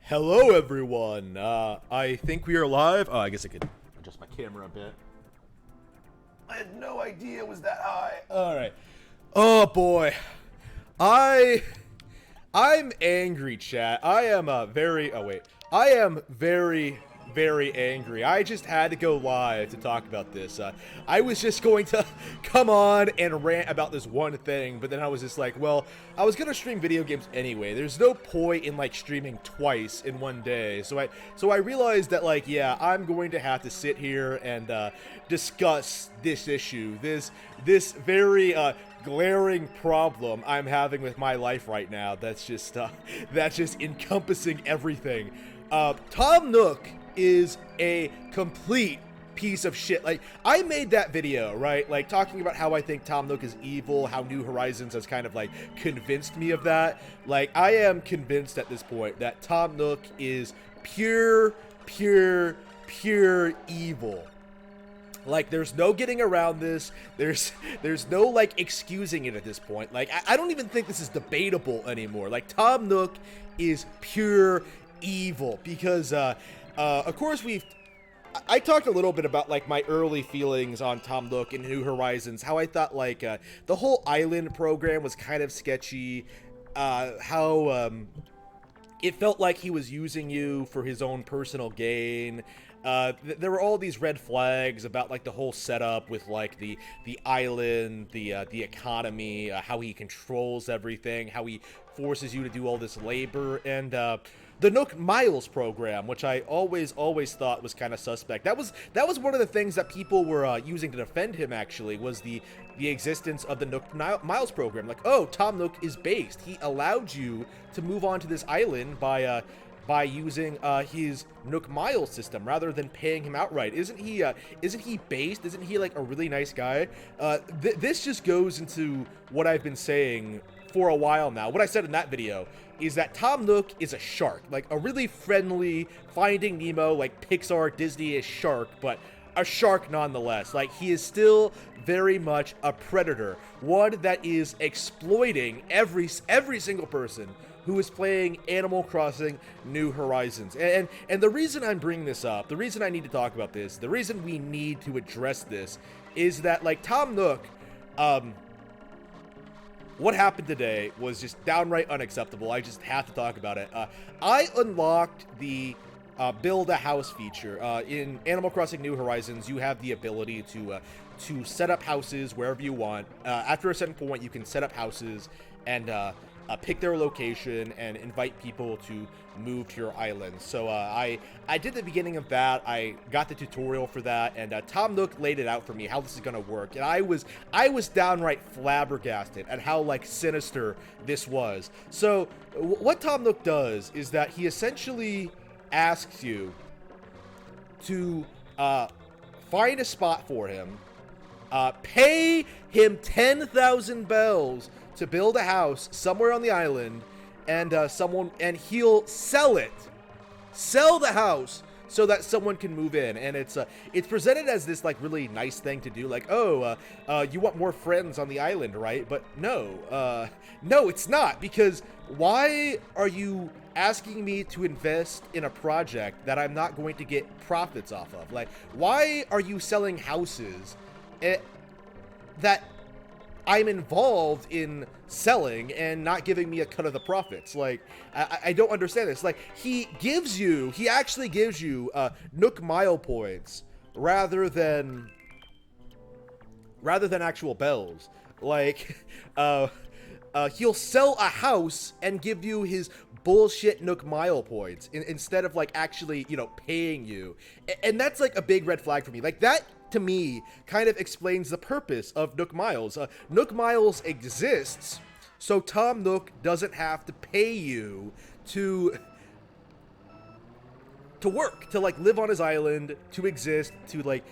Hello, everyone. I think we are live. Oh, I guess I could adjust my camera a bit. I had no idea it was that high. All right. Oh boy, I'm angry, chat. I am very. Oh wait, I am very angry. I just had to go live to talk about this. I was just going to come on and rant about this one thing, but then I was just like, well, I was gonna stream video games anyway. There's no point in like streaming twice in one day. So I realized that like, yeah, I'm going to have to sit here and discuss this issue, this very glaring problem I'm having with my life right now. That's just encompassing everything. Tom Nook is a complete piece of shit. Like, I made that video, right? Like, talking about how I think Tom Nook is evil, how New Horizons has kind of, like, convinced me of that. Like, I am convinced at this point that Tom Nook is pure evil. Like, there's no getting around this. There's no, like, excusing it at this point. Like, I don't even think this is debatable anymore. Like, Tom Nook is pure evil because, of course, I talked a little bit about, like, my early feelings on Tom Nook and New Horizons, how I thought, like, the whole island program was kind of sketchy, how, it felt like he was using you for his own personal gain. There were all these red flags about, like, the whole setup with, like, the island, the economy, how he controls everything, how he forces you to do all this labor, and, the Nook Miles program, which I always thought was kind of suspect. That was one of the things that people were using to defend him, actually, was the existence of the Nook Miles program. Like, oh, Tom Nook is based. He allowed you to move on to this island by using his Nook Miles system rather than paying him outright. Isn't he based? Isn't he, like, a really nice guy? This just goes into what I've been saying for a while now. What I said in that video is that Tom Nook is a shark, like a really friendly Finding Nemo, like Pixar Disney-ish shark, but a shark nonetheless. Like, he is still very much a predator, one that is exploiting every single person who is playing Animal Crossing New Horizons. And the reason I'm bringing this up, the reason I need to talk about this, the reason we need to address this is that, like, Tom Nook, what happened today was just downright unacceptable. I just have to talk about it. I unlocked the build a house feature. In Animal Crossing New Horizons, you have the ability to set up houses wherever you want. After a certain point, you can set up houses and pick their location and invite people to move to your island. So I did the beginning of that. I got the tutorial for that, and Tom Nook laid it out for me how this is gonna work. And I was downright flabbergasted at how, like, sinister this was. So what Tom Nook does is that he essentially asks you to find a spot for him, pay him 10,000 bells to build a house somewhere on the island, and he'll sell the house so that someone can move in. And it's presented as this, like, really nice thing to do, like, oh, you want more friends on the island, right? But no, it's not, because why are you asking me to invest in a project that I'm not going to get profits off of? Like, why are you selling houses that I'm involved in selling and not giving me a cut of the profits? Like, I don't understand this. Like, he actually gives you Nook Mile points rather than actual bells. Like, he'll sell a house and give you his bullshit Nook Mile points instead of, like, actually, you know, paying you. And that's, like, a big red flag for me. Like, that, to me, kind of explains the purpose of Nook Miles. Nook Miles exists so Tom Nook doesn't have to pay you to work, to, like, live on his island, to exist, to, like,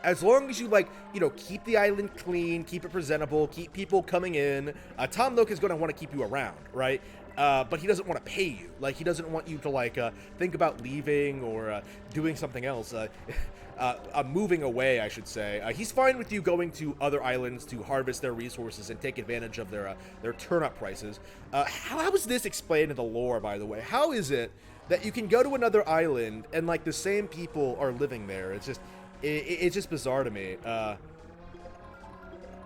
as long as you, like, you know, keep the island clean, keep it presentable, keep people coming in, Tom Nook is going to want to keep you around, right? but he doesn't want to pay you. Like, he doesn't want you to, like, think about leaving or doing something else. Moving away, I should say. He's fine with you going to other islands to harvest their resources and take advantage of their turnip prices. How is this explained in the lore, by the way? How is it that you can go to another island and, like, the same people are living there? It's just, it's just bizarre to me.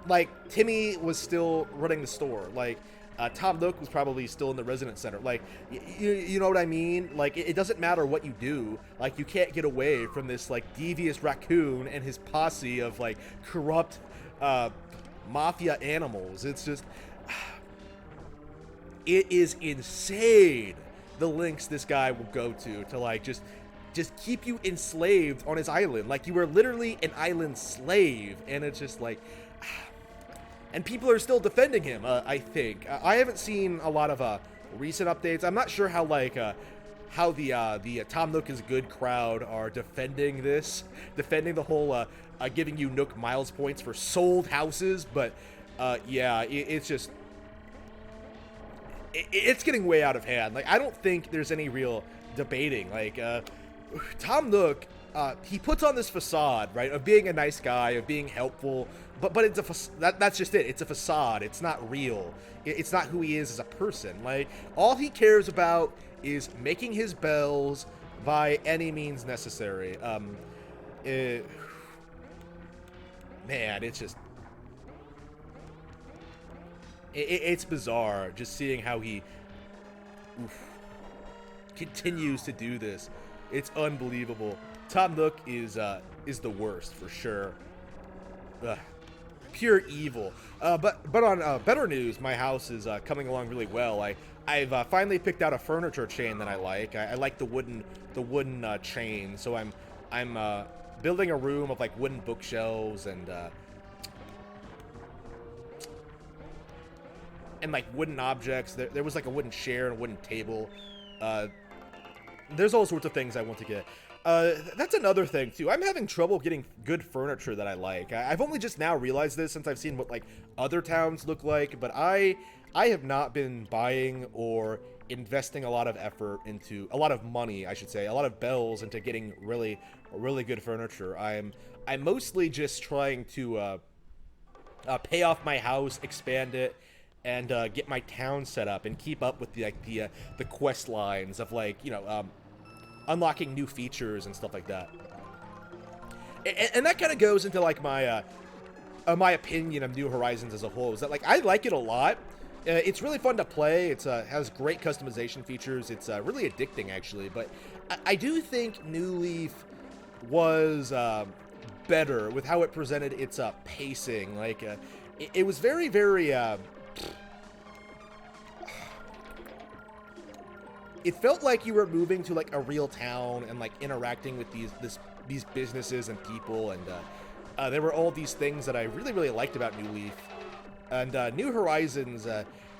Like, Timmy was still running the store. Like, Tom Nook was probably still in the residence center. Like, you know what I mean? Like, it doesn't matter what you do. Like, you can't get away from this, like, devious raccoon and his posse of, like, corrupt mafia animals. It's just... It is insane the lengths this guy will go to like, just keep you enslaved on his island. Like, you were literally an island slave, and it's just like... And people are still defending him, I think. I haven't seen a lot of recent updates. I'm not sure how, like, how the Tom Nook is Good crowd are defending this. Defending the whole giving you Nook miles points for sold houses. But, yeah, it's just... It's getting way out of hand. Like, I don't think there's any real debating. Like, Tom Nook... he puts on this facade, right, of being a nice guy, of being helpful, but it's that's just it. It's a facade. It's not real. It's not who he is as a person. Like, all he cares about is making his bells by any means necessary. Man, it's just... It's bizarre just seeing how he continues to do this. It's unbelievable. Tom Nook is the worst for sure. Pure evil. But on better news, my house is coming along really well. I've finally picked out a furniture chain that I like. I like the wooden chain. So I'm building a room of, like, wooden bookshelves and like wooden objects. There was, like, a wooden chair and a wooden table. There's all sorts of things I want to get. That's another thing, too. I'm having trouble getting good furniture that I like. I've only just now realized this since I've seen what, like, other towns look like, but I have not been buying or investing a lot of effort into, a lot of money, I should say, a lot of bells into getting really good furniture. I'm mostly just trying to pay off my house, expand it, and get my town set up and keep up with the quest lines of, like, you know, unlocking new features and stuff like that. And that kind of goes into, like, my opinion of New Horizons as a whole, is that, like, I like it a lot. It's really fun to play. It's has great customization features. It's really addicting, actually. But I do think New Leaf was better with how it presented its pacing. Like, it was very, very... it felt like you were moving to, like, a real town and, like, interacting with these businesses and people, and there were all these things that I really liked about New Leaf. And New Horizons,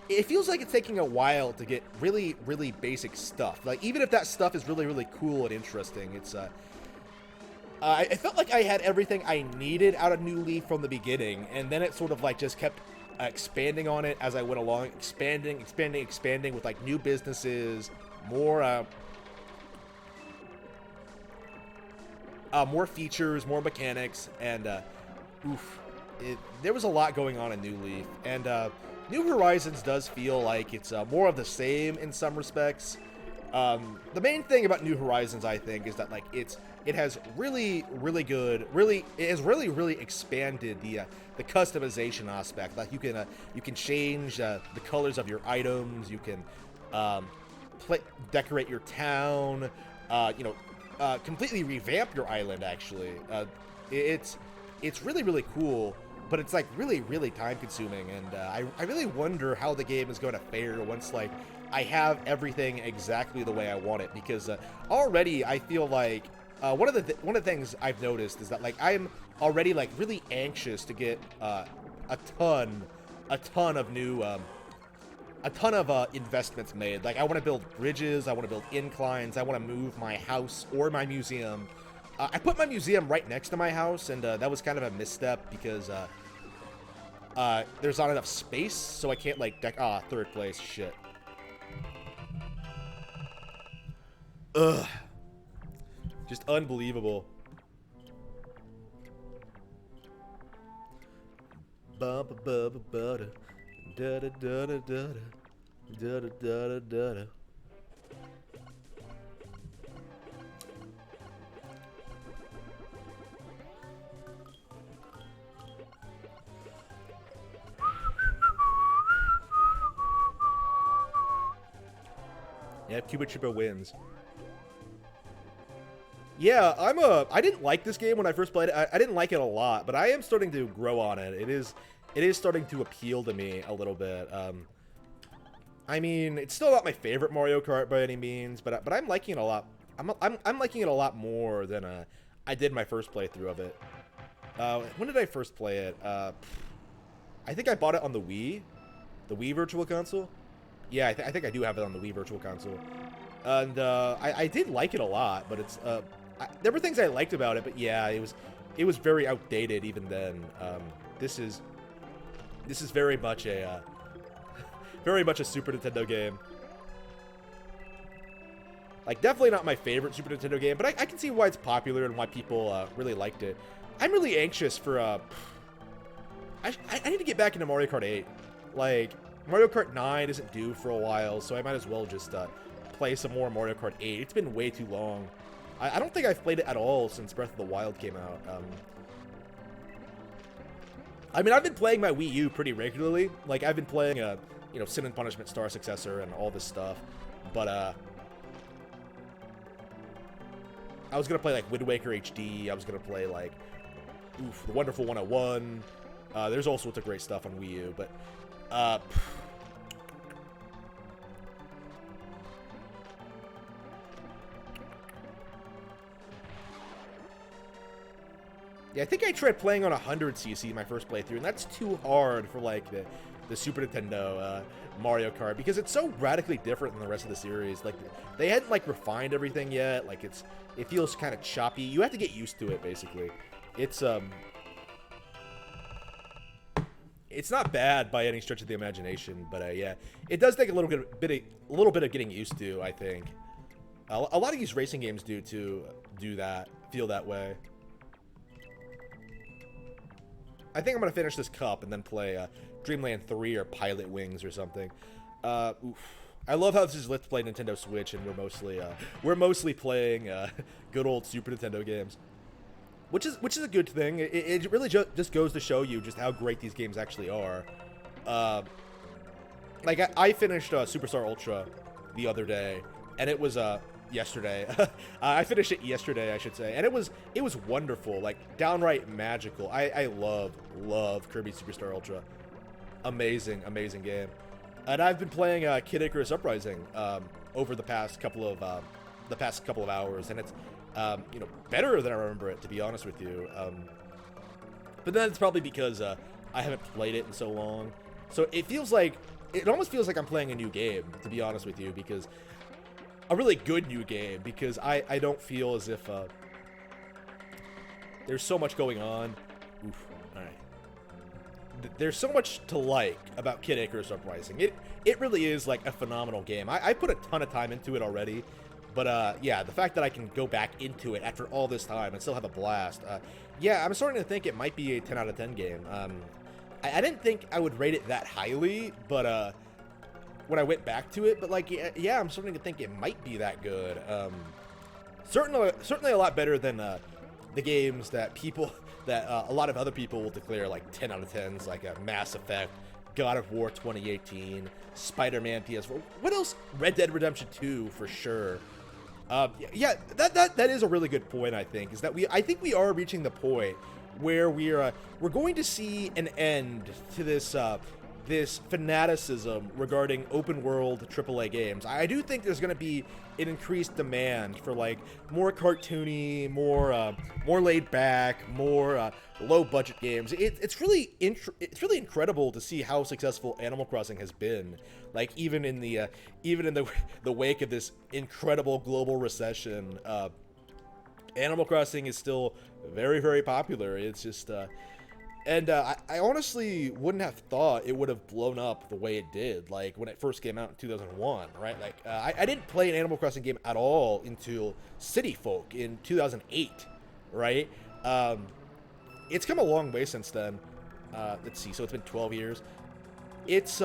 it feels like it's taking a while to get really basic stuff. Like, even if that stuff is really cool and interesting, it's I felt like I had everything I needed out of New Leaf from the beginning, and then it sort of, like, just kept expanding on it as I went along, expanding with, like, new businesses, more features, more mechanics, and there was a lot going on in New Leaf. And New Horizons does feel like it's more of the same in some respects. The main thing about New Horizons, I think, is that, like, it has really expanded the customization aspect. Like, you can change the colors of your items, you can decorate your town, completely revamp your island. Actually, it's really cool, but it's, like, really time consuming, and I really wonder how the game is going to fare once, like, I have everything exactly the way I want it, because already I feel like one of the things I've noticed is that, like, I'm already, like, really anxious to get a ton of new investments made. Like, I want to build bridges, I want to build inclines, I want to move my house or my museum. I put my museum right next to my house, and that was kind of a misstep because there's not enough space, so I can't, like, third place, shit. Ugh. Just unbelievable. Bump da da da da da da da da. Yeah, Cuba Chippa wins. Yeah, I didn't like this game when I first played it. I didn't like it a lot, but I am starting to grow on it. It is starting to appeal to me a little bit. I mean, it's still not my favorite Mario Kart by any means, but I'm liking it a lot. I'm liking it a lot more than I did my first playthrough of it. When did I first play it? I think I bought it on the Wii Virtual Console. Yeah, I think I do have it on the Wii Virtual Console, and I did like it a lot. But it's there were things I liked about it, but yeah, it was very outdated even then. This is very much a Super Nintendo game. Like, definitely not my favorite Super Nintendo game, but I can see why it's popular and why people really liked it. I'm really anxious for I need to get back into Mario Kart 8. Like, Mario Kart 9 isn't due for a while, so I might as well just play some more Mario Kart 8. It's been way too long. I don't think I've played it at all since Breath of the Wild came out. I mean, I've been playing my Wii U pretty regularly. Like, I've been playing, you know, Sin and Punishment Star Successor and all this stuff. But, I was gonna play, like, Wind Waker HD. I was gonna play, like, The Wonderful 101. There's all sorts of great stuff on Wii U, but, yeah, I think I tried playing on 100cc my first playthrough, and that's too hard for, like, the Super Nintendo Mario Kart, because it's so radically different than the rest of the series. Like, they hadn't, like, refined everything yet. Like, it feels kind of choppy. You have to get used to it, basically. It's not bad by any stretch of the imagination, but yeah, it does take a little bit of getting used to, I think. A lot of these racing games do feel that way. I think I'm gonna finish this cup and then play Dreamland 3 or Pilot Wings or something. Oof. I love how this is Let's Play Nintendo Switch, and we're mostly playing good old Super Nintendo games, which is a good thing. It really just goes to show you just how great these games actually are. Like, I finished Superstar Ultra the other day, and it was yesterday. I finished it yesterday, I should say, and it was wonderful, like downright magical. I love Kirby Superstar Ultra. Amazing game. And I've been playing Kid Icarus Uprising over the past couple of hours, and it's you know, better than I remember it, to be honest with you. But then it's probably because I haven't played it in so long, so it almost feels like I'm playing a new game, to be honest with you, because a really good new game, because I don't feel as if there's so much going on. Oof. All right. There's so much to like about Kid Icarus Uprising. It really is like a phenomenal game. I put a ton of time into it already, but yeah, the fact that I can go back into it after all this time and still have a blast. Yeah, I'm starting to think it might be a 10 out of 10 game. I didn't think I would rate it that highly, but when I went back to it, but like, yeah, I'm starting to think it might be that good. Certainly a lot better than the games that a lot of other people will declare like 10 out of 10s, like Mass Effect, God of War 2018, Spider-Man PS4. What else? Red Dead Redemption 2 for sure. Yeah, that is a really good point. I think is that I think we are reaching the point where we're going to see an end to this this fanaticism regarding open world AAA games. I do think there's going to be an increased demand for like more cartoony, more laid back, more low budget games. It's really incredible to see how successful Animal Crossing has been. Like even in the wake of this incredible global recession, Animal Crossing is still very, very popular. It's just And I honestly wouldn't have thought it would have blown up the way it did, like when it first came out in 2001, right? Like I didn't play an Animal Crossing game at all until City Folk in 2008, right? It's come a long way since then. Let's see, so it's been 12 years. It's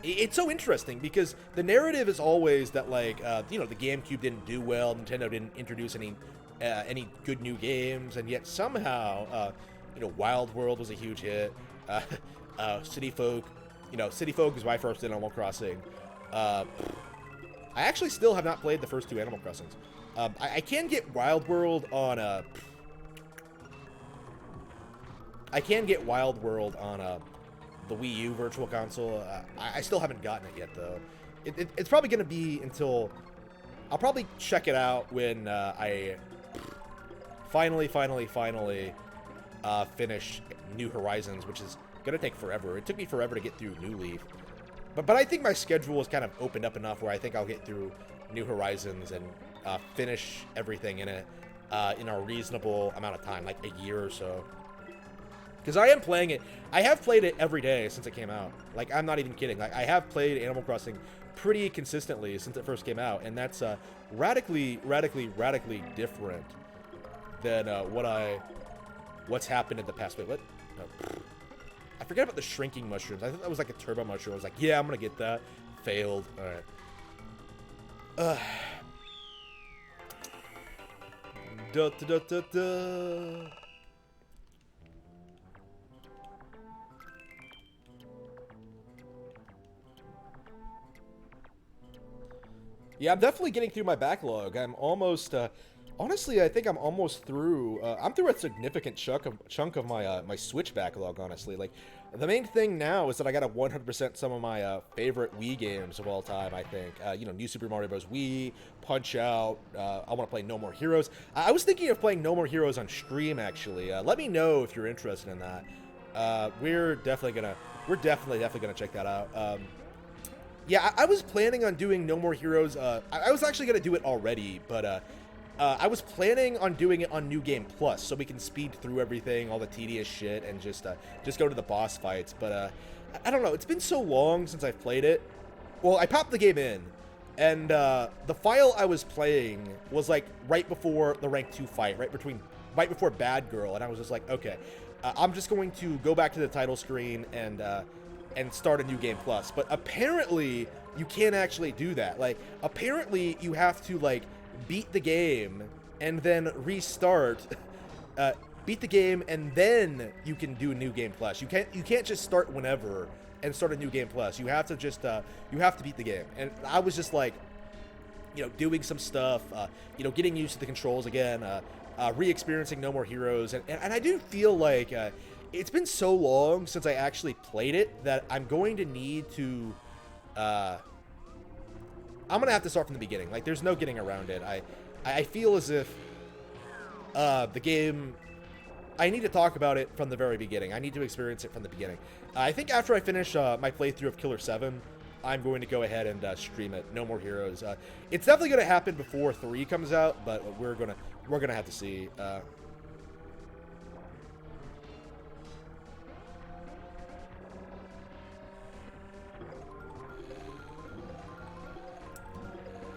it's so interesting because the narrative is always that like you know, the GameCube didn't do well, Nintendo didn't introduce any good new games, and yet somehow you know, Wild World was a huge hit. City Folk, you know, City Folk is my first Animal Crossing. I actually still have not played the first two Animal Crossings. I can get Wild World on I can get Wild World on the Wii U Virtual Console. I still haven't gotten it yet, though. It's probably going to be until... I'll probably check it out when I finally finish New Horizons, which is going to take forever. It took me forever to get through New Leaf. But I think my schedule is kind of opened up enough where I think I'll get through New Horizons and finish everything in it in a reasonable amount of time, like a year or so. Because I am playing it. I have played it every day since it came out. Like, I'm not even kidding. Like, I have played Animal Crossing pretty consistently since it first came out, and that's radically different than what's happened in the past. Wait, what? No. I forget about the shrinking mushrooms. I thought that was like a turbo mushroom. I was like, yeah, I'm gonna get that. Failed. All right. Da da da da da. Yeah, I'm definitely getting through my backlog. I'm almost, honestly, I think I'm almost through. I'm through a significant chunk of my my Switch backlog. Honestly, like the main thing now is that I got to 100% some of my favorite Wii games of all time. I think, you know, New Super Mario Bros. Wii, Punch Out. I want to play No More Heroes. I was thinking of playing No More Heroes on stream. Actually, let me know if you're interested in that. We're definitely gonna check that out. Yeah, I was planning on doing No More Heroes. I was actually going to do it already, but I was planning on doing it on New Game Plus, so we can speed through everything, all the tedious shit, and just go to the boss fights. But I don't know. It's been so long since I've played it. Well, I popped the game in, and the file I was playing was like right before the Rank 2 fight, right before Bad Girl, and I was just like, okay, I'm just going to go back to the title screen and start a New Game Plus. But apparently you can't actually do that. Like, apparently you have to like beat the game and then restart, beat the game, and then you can do a New Game Plus. You can't just start whenever and start a New Game Plus. You have to just you have to beat the game. And I was just like, you know, doing some stuff, you know, getting used to the controls again, re-experiencing No More Heroes, and I do feel like it's been so long since I actually played it that I'm going to need to, I'm going to have to start from the beginning. Like, there's no getting around it. I feel as if the game, I need to talk about it from the very beginning. I need to experience it from the beginning. I think after I finish my playthrough of Killer 7, I'm going to go ahead and stream it. No More Heroes. It's definitely going to happen before 3 comes out, but we're gonna have to see.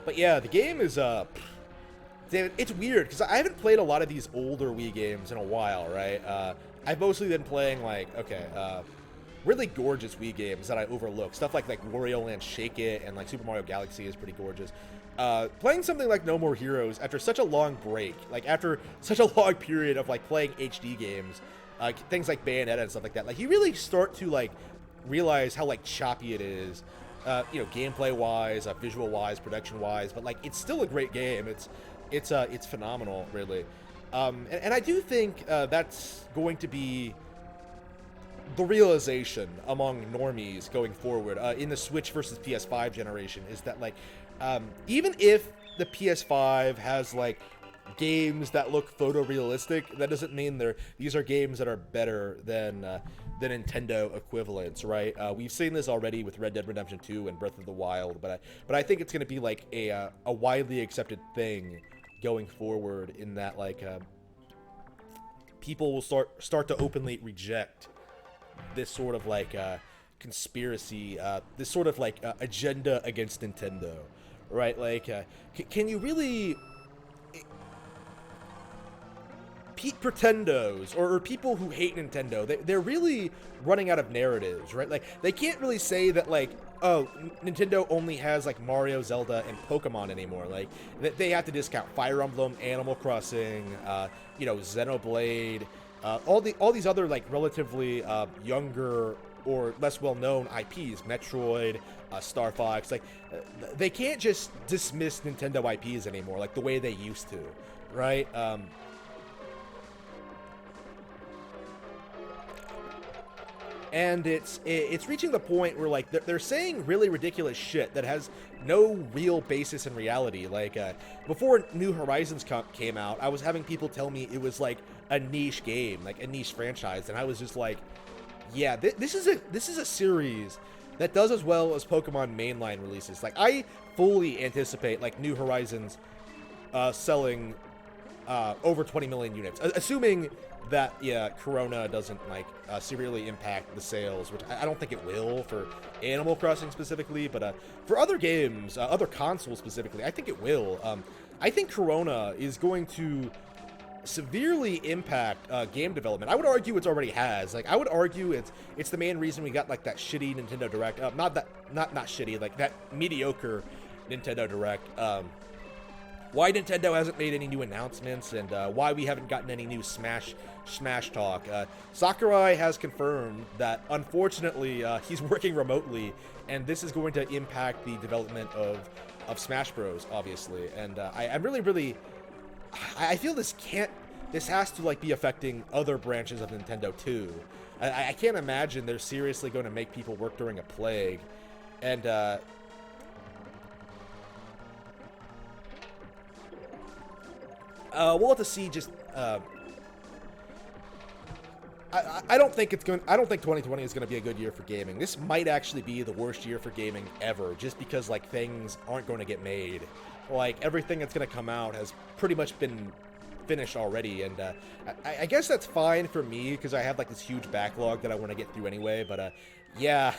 But yeah, the game is it's weird because I haven't played a lot of these older Wii games in a while, right? I've mostly been playing like really gorgeous Wii games that I overlook. Stuff like Wario Land Shake It and like Super Mario Galaxy is pretty gorgeous. Playing something like No More Heroes after such a long break, like after such a long period of like playing HD games, things like Bayonetta and stuff like that, like you really start to like realize how like choppy it is, you know, gameplay wise, visual wise, production wise, but like it's still a great game. It's phenomenal, really. And I do think that's going to be the realization among normies going forward in the Switch versus PS5 generation, is that like even if the PS5 has like games that look photorealistic, that doesn't mean these are games that are better than the Nintendo equivalents, right? We've seen this already with Red Dead Redemption 2 and Breath of the Wild, but I think it's going to be like a widely accepted thing going forward, in that like people will start to openly reject this sort of like conspiracy, this sort of like agenda against Nintendo, right? Like, can you really? Pretendos or people who hate Nintendo, they're really running out of narratives, right? Like, they can't really say that, like, oh, Nintendo only has, like, Mario, Zelda, and Pokemon anymore. Like, they have to discount Fire Emblem, Animal Crossing, you know, Xenoblade, all these other, like, relatively younger or less well-known IPs, Metroid, Star Fox. Like, they can't just dismiss Nintendo IPs anymore, like the way they used to, right? And it's reaching the point where, like, they're saying really ridiculous shit that has no real basis in reality. Like, before New Horizons came out, I was having people tell me it was like a niche game, like a niche franchise, and I was just like, yeah, this is a series that does as well as Pokemon mainline releases. Like, I fully anticipate like New Horizons selling over 20 million units, assuming that, yeah, Corona doesn't, like, severely impact the sales, which I don't think it will for Animal Crossing specifically, but for other games, other consoles specifically, I think it will. I think Corona is going to severely impact game development. I would argue it's already has. Like, I would argue it's the main reason we got, like, that shitty Nintendo Direct. Not shitty, like, that mediocre Nintendo Direct. Why Nintendo hasn't made any new announcements, and why we haven't gotten any new Smash talk. Sakurai has confirmed that, unfortunately, he's working remotely, and this is going to impact the development of Smash Bros, obviously. And I'm really, I feel this has to, like, be affecting other branches of Nintendo too. I can't imagine they're seriously going to make people work during a plague, and we'll have to see. Just I don't think 2020 is going to be a good year for gaming. This might actually be the worst year for gaming ever, just because, like, things aren't going to get made. Like, everything that's going to come out has pretty much been finished already, and I guess that's fine for me because I have, like, this huge backlog that I want to get through anyway. But yeah,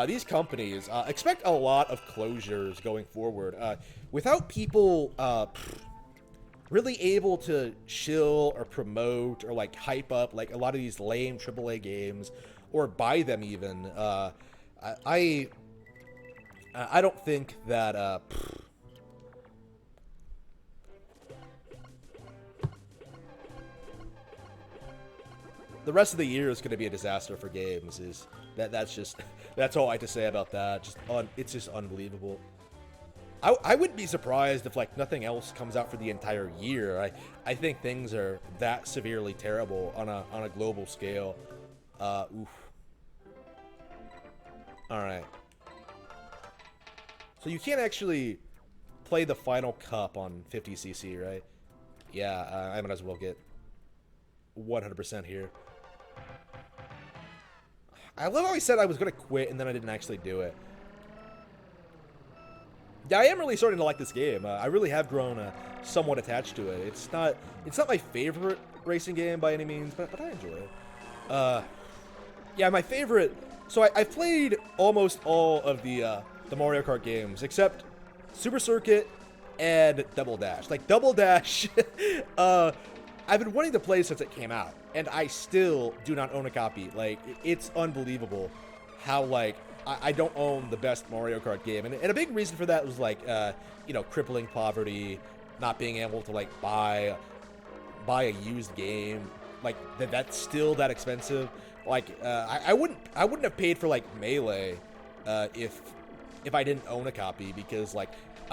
these companies expect a lot of closures going forward. Without people really able to chill or promote or, like, hype up, like, a lot of these lame AAA games or buy them even, I don't think that the rest of the year is going to be a disaster for games. That's all I have to say about that. It's just unbelievable. I wouldn't be surprised if, like, nothing else comes out for the entire year. I think things are that severely terrible on a global scale. Oof. All right. So you can't actually play the final cup on 50cc, right? Yeah, I might as well get 100% here. I love how I said I was gonna quit and then I didn't actually do it. Yeah, I am really starting to like this game. I really have grown somewhat attached to it. It's not my favorite racing game by any means, but I enjoy it. Yeah, my favorite. So I've played almost all of the Mario Kart games except Super Circuit and Double Dash. Like, Double Dash, I've been wanting to play since it came out, and I still do not own a copy. Like, it's unbelievable how, like, I don't own the best Mario Kart game, and a big reason for that was, like, you know, crippling poverty, not being able to, like, buy a used game, like, that's still that expensive. Like, I wouldn't have paid for, like, Melee if I didn't own a copy, because, like,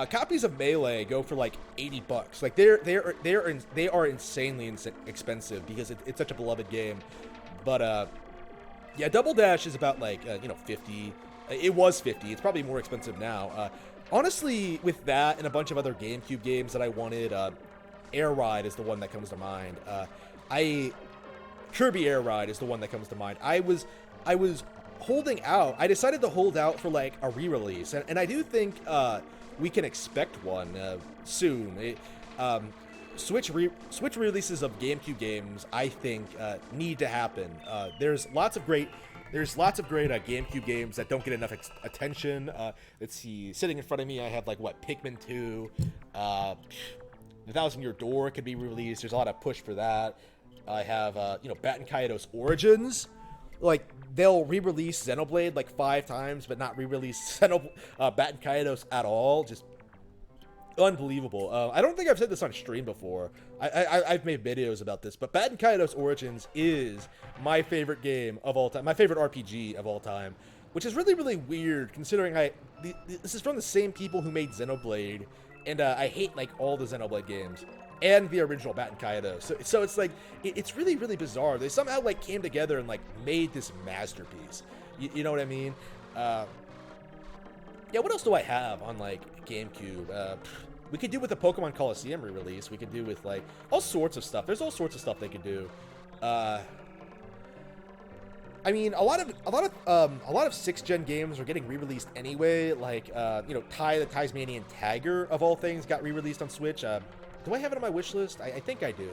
copies of Melee go for, like, $80. Like, they are insanely expensive because it's such a beloved game. But yeah, Double Dash is about, like, you know, 50. It was 50. It's probably more expensive now. Honestly, with that and a bunch of other GameCube games that I wanted, Air Ride is the one that comes to mind. Kirby Air Ride is the one that comes to mind. I was holding out. I decided to hold out for, like, a re-release, and I do think we can expect one soon. Switch releases of GameCube games, I think, need to happen. There's lots of great GameCube games that don't get enough attention. Let's see, sitting in front of me, I have like Pikmin 2, The Thousand Year Door could be released. There's a lot of push for that. I have Baten Kaitos Origins. Like, they'll re-release Xenoblade like 5 times, but not re-release Baten Kaitos at all. Just unbelievable. I don't think I've said this on stream before. I've made videos about this, but Baten Kaitos Origins is my favorite game of all time, my favorite RPG of all time, which is really, really weird considering this is from the same people who made Xenoblade, and I hate like all the Xenoblade games and the original Baten Kaitos. So it's like it's really, really bizarre. They somehow like came together and like made this masterpiece. You know what I mean? Yeah, what else do I have on, like, GameCube? We could do with the Pokemon Coliseum re-release. We could do with, like, all sorts of stuff. There's all sorts of stuff they could do. I mean, a lot of 6th gen games are getting re-released anyway. Like, Ty the Tasmanian Tiger, of all things, got re-released on Switch. Do I have it on my wish list? I think I do.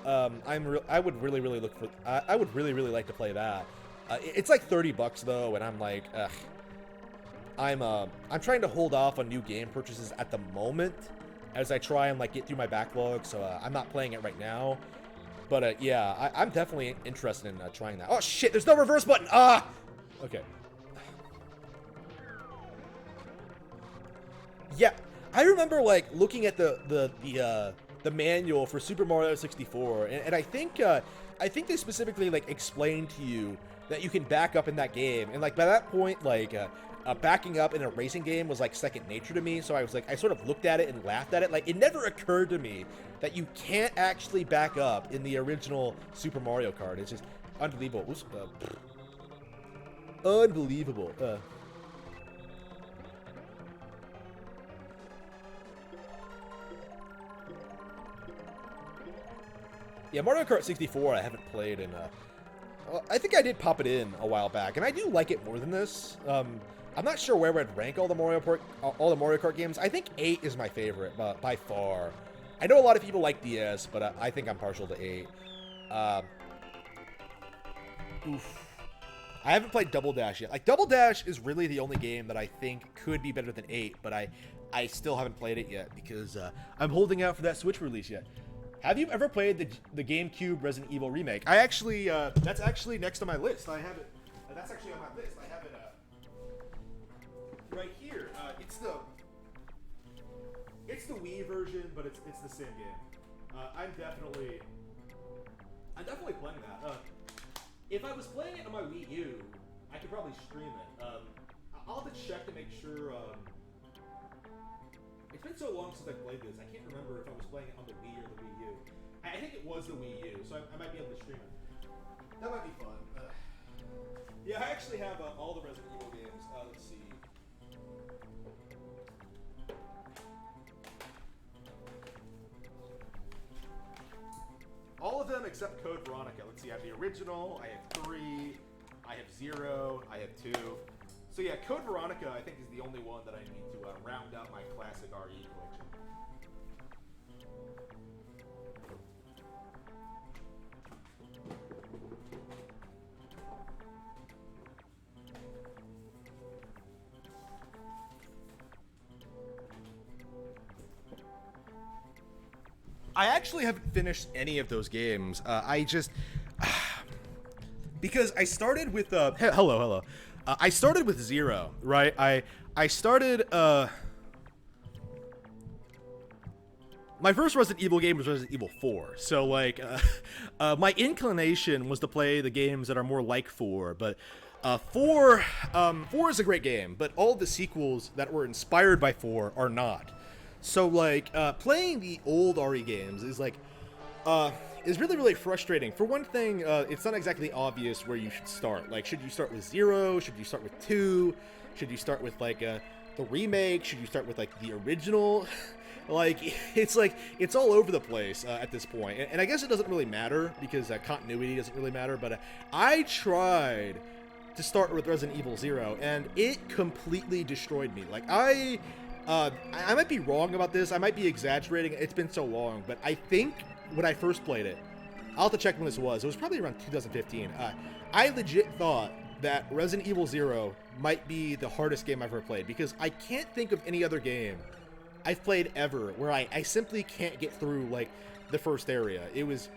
I would really, really look for. I would really, really like to play that. It's like $30 though, and I'm like, ugh. I'm trying to hold off on new game purchases at the moment as I try and like get through my backlog, so I'm not playing it right now. But yeah, I'm definitely interested in trying that. Oh shit, there's no reverse button. Ah, okay. Yeah, I remember like looking at the manual for Super Mario 64, and I think they specifically like explained to you that you can back up in that game, and like by that point, like backing up in a racing game was like second nature to me. So I was like, I sort of looked at it and laughed at it. Like, it never occurred to me that you can't actually back up in the original Super Mario Kart. It's just unbelievable. Oops, unbelievable. Yeah, Mario Kart 64 I haven't played in I think I did pop it in a while back, and I do like it more than this. I'm not sure where I'd rank all the Mario Kart games. I think 8 is my favorite, by far. I know a lot of people like DS, but I think I'm partial to 8. Oof. I haven't played Double Dash yet. Like, Double Dash is really the only game that I think could be better than 8, but I still haven't played it yet because I'm holding out for that Switch release yet. Have you ever played the GameCube Resident Evil remake? I actually, that's actually next on my list. I have it. That's actually on my list. I have it right here. It's the Wii version, but it's the same game. I'm definitely playing that. If I was playing it on my Wii U, I could probably stream it. I'll have to check to make sure. It's been so long since I played this, I can't remember if I was playing it on the Wii or the Wii U. I think it was the Wii U, so I might be able to stream it. That might be fun. Yeah, I actually have all the Resident Evil games. Let's see. All of them except Code Veronica. Let's see, I have the original, I have 3, I have 0, I have 2. So yeah, Code Veronica, I think, is the only one that I need to round out my classic RE collection. I actually haven't finished any of those games. I just... because I started with... hello. I started with 0, right? I started, my first Resident Evil game was Resident Evil 4, so, like, my inclination was to play the games that are more like 4, but, 4 is a great game, but all the sequels that were inspired by 4 are not. So, like, playing the old RE games is, like, is really, really frustrating. For one thing, it's not exactly obvious where you should start. Like, should you start with 0? Should you start with 2? Should you start with, like, the remake? Should you start with, like, the original? Like, it's all over the place at this point. And I guess it doesn't really matter because continuity doesn't really matter. But I tried to start with Resident Evil 0, and it completely destroyed me. Like, I might be wrong about this. I might be exaggerating. It's been so long, but I think when I first played it, I'll have to check when this was. It was probably around 2015. I legit thought that Resident Evil 0 might be the hardest game I've ever played, because I can't think of any other game I've played ever where I simply can't get through, like, the first area. It was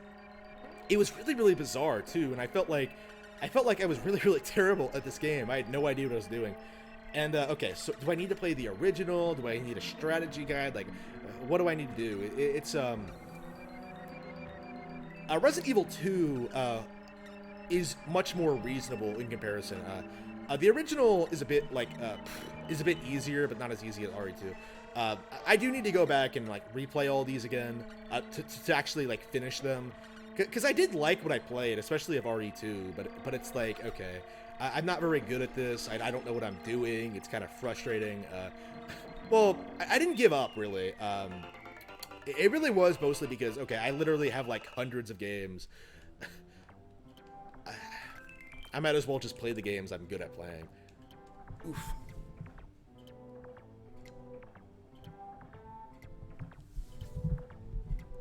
really, really bizarre, too, and I felt like I was really, really terrible at this game. I had no idea what I was doing. And, okay, so do I need to play the original? Do I need a strategy guide? Like, what do I need to do? It's Resident Evil 2 is much more reasonable in comparison. The original is a bit like is a bit easier, but not as easy as RE2. I do need to go back and like replay all these again to actually like finish them, because I did like what I played, especially of RE2. But it's like, okay, I'm not very good at this. I don't know what I'm doing. It's kind of frustrating. Well, I didn't give up really. It really was mostly because, okay, I literally have like hundreds of games. I might as well just play the games I'm good at playing. Oof.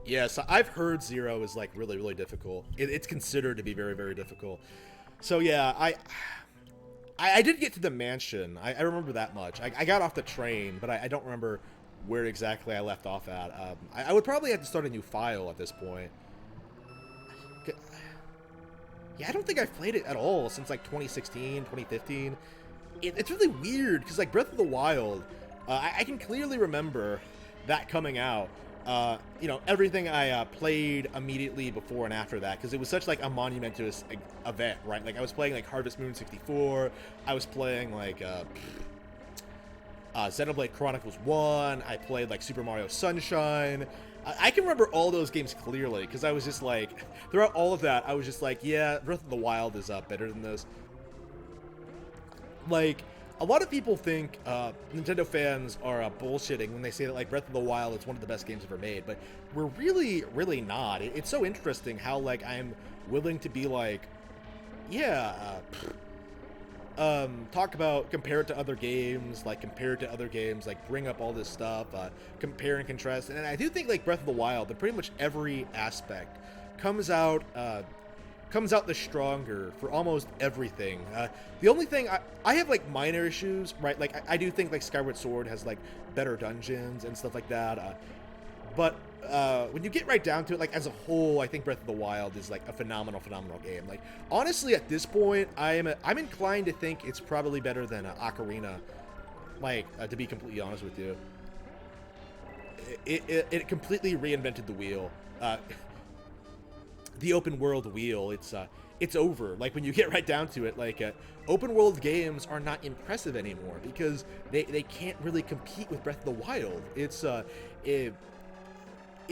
Yeah, so I've heard 0 is like really, really difficult. It's considered to be very, very difficult. So yeah, I did get to the mansion. I remember that much. I got off the train, but I don't remember where exactly I left off at. I would probably have to start a new file at this point. Yeah, I don't think I've played it at all since like 2016, 2015. It's really weird because like Breath of the Wild, I can clearly remember that coming out. You know, everything I played immediately before and after that, because it was such like a monumentous event, right? Like I was playing like Harvest Moon 64, I was playing like Xenoblade Chronicles 1, I played like Super Mario Sunshine. I can remember all those games clearly, because I was just like, throughout all of that, I was just like, yeah, Breath of the Wild is better than this. Like, a lot of people think Nintendo fans are bullshitting when they say that like Breath of the Wild is one of the best games ever made, but we're really, really not. It's so interesting how like I'm willing to be like, yeah, talk about, compare it to other games, like bring up all this stuff, compare and contrast. And I do think like Breath of the Wild, in pretty much every aspect, comes out the stronger for almost everything. The only thing I have like minor issues, right? Like I do think like Skyward Sword has like better dungeons and stuff like that. But when you get right down to it, like as a whole, I think Breath of the Wild is like a phenomenal game. Like honestly, at this point, I'm inclined to think it's probably better than Ocarina. Like to be completely honest with you, it completely reinvented the wheel. The open world wheel. It's over. Like when you get right down to it, like open world games are not impressive anymore because they can't really compete with Breath of the Wild. It's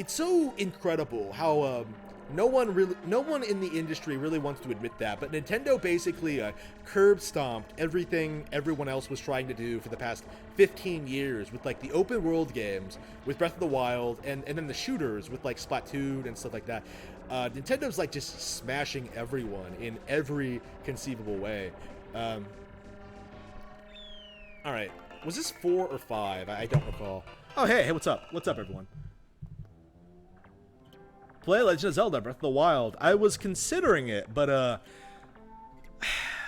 so incredible how no one in the industry really wants to admit that, but Nintendo basically curb stomped everything everyone else was trying to do for the past 15 years with like the open world games, with Breath of the Wild, and then the shooters with like Splatoon and stuff like that. Nintendo's like just smashing everyone in every conceivable way. All right, was this 4 or 5? I don't recall. Oh, hey, what's up? What's up, everyone? Play Legend of Zelda Breath of the Wild. I was considering it, but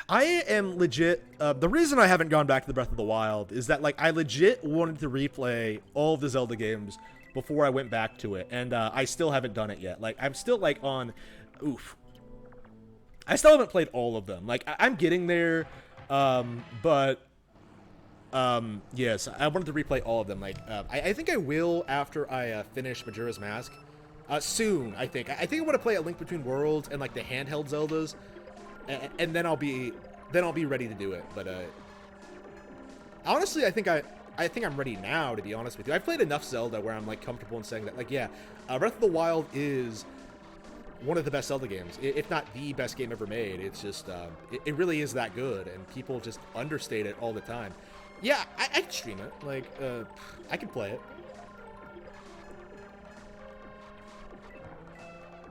I am legit. The reason I haven't gone back to the Breath of the Wild is that like I legit wanted to replay all of the Zelda games before I went back to it, and I still haven't done it yet. Like I'm still like on, I still haven't played all of them. Like I'm getting there, but yes, I wanted to replay all of them. Like I think I will after I finish Majora's Mask. Soon, I think. I think I want to play A Link Between Worlds and like the handheld Zeldas, and then I'll be ready to do it. But honestly, I think I'm ready now. To be honest with you, I've played enough Zelda where I'm like comfortable in saying that. Like, yeah, Breath of the Wild is one of the best Zelda games, if not the best game ever made. It's just it really is that good, and people just understate it all the time. Yeah, I can stream it. Like, I can play it.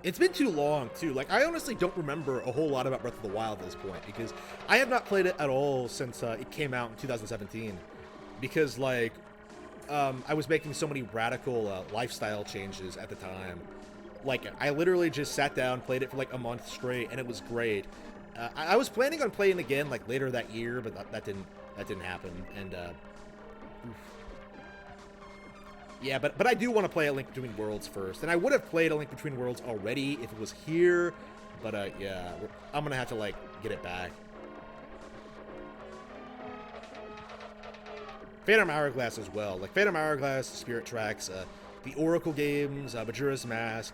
It's been too long, too. Like, I honestly don't remember a whole lot about Breath of the Wild at this point, because I have not played it at all since it came out in 2017. Because, like, I was making so many radical lifestyle changes at the time. Like, I literally just sat down, played it for like a month straight, and it was great. I was planning on playing again like later that year, but that didn't happen. And yeah, but I do want to play A Link Between Worlds first, and I would have played A Link Between Worlds already if it was here. But yeah, I'm gonna have to like get it back. Phantom Hourglass as well, like Phantom Hourglass, Spirit Tracks, the Oracle games, Majora's Mask,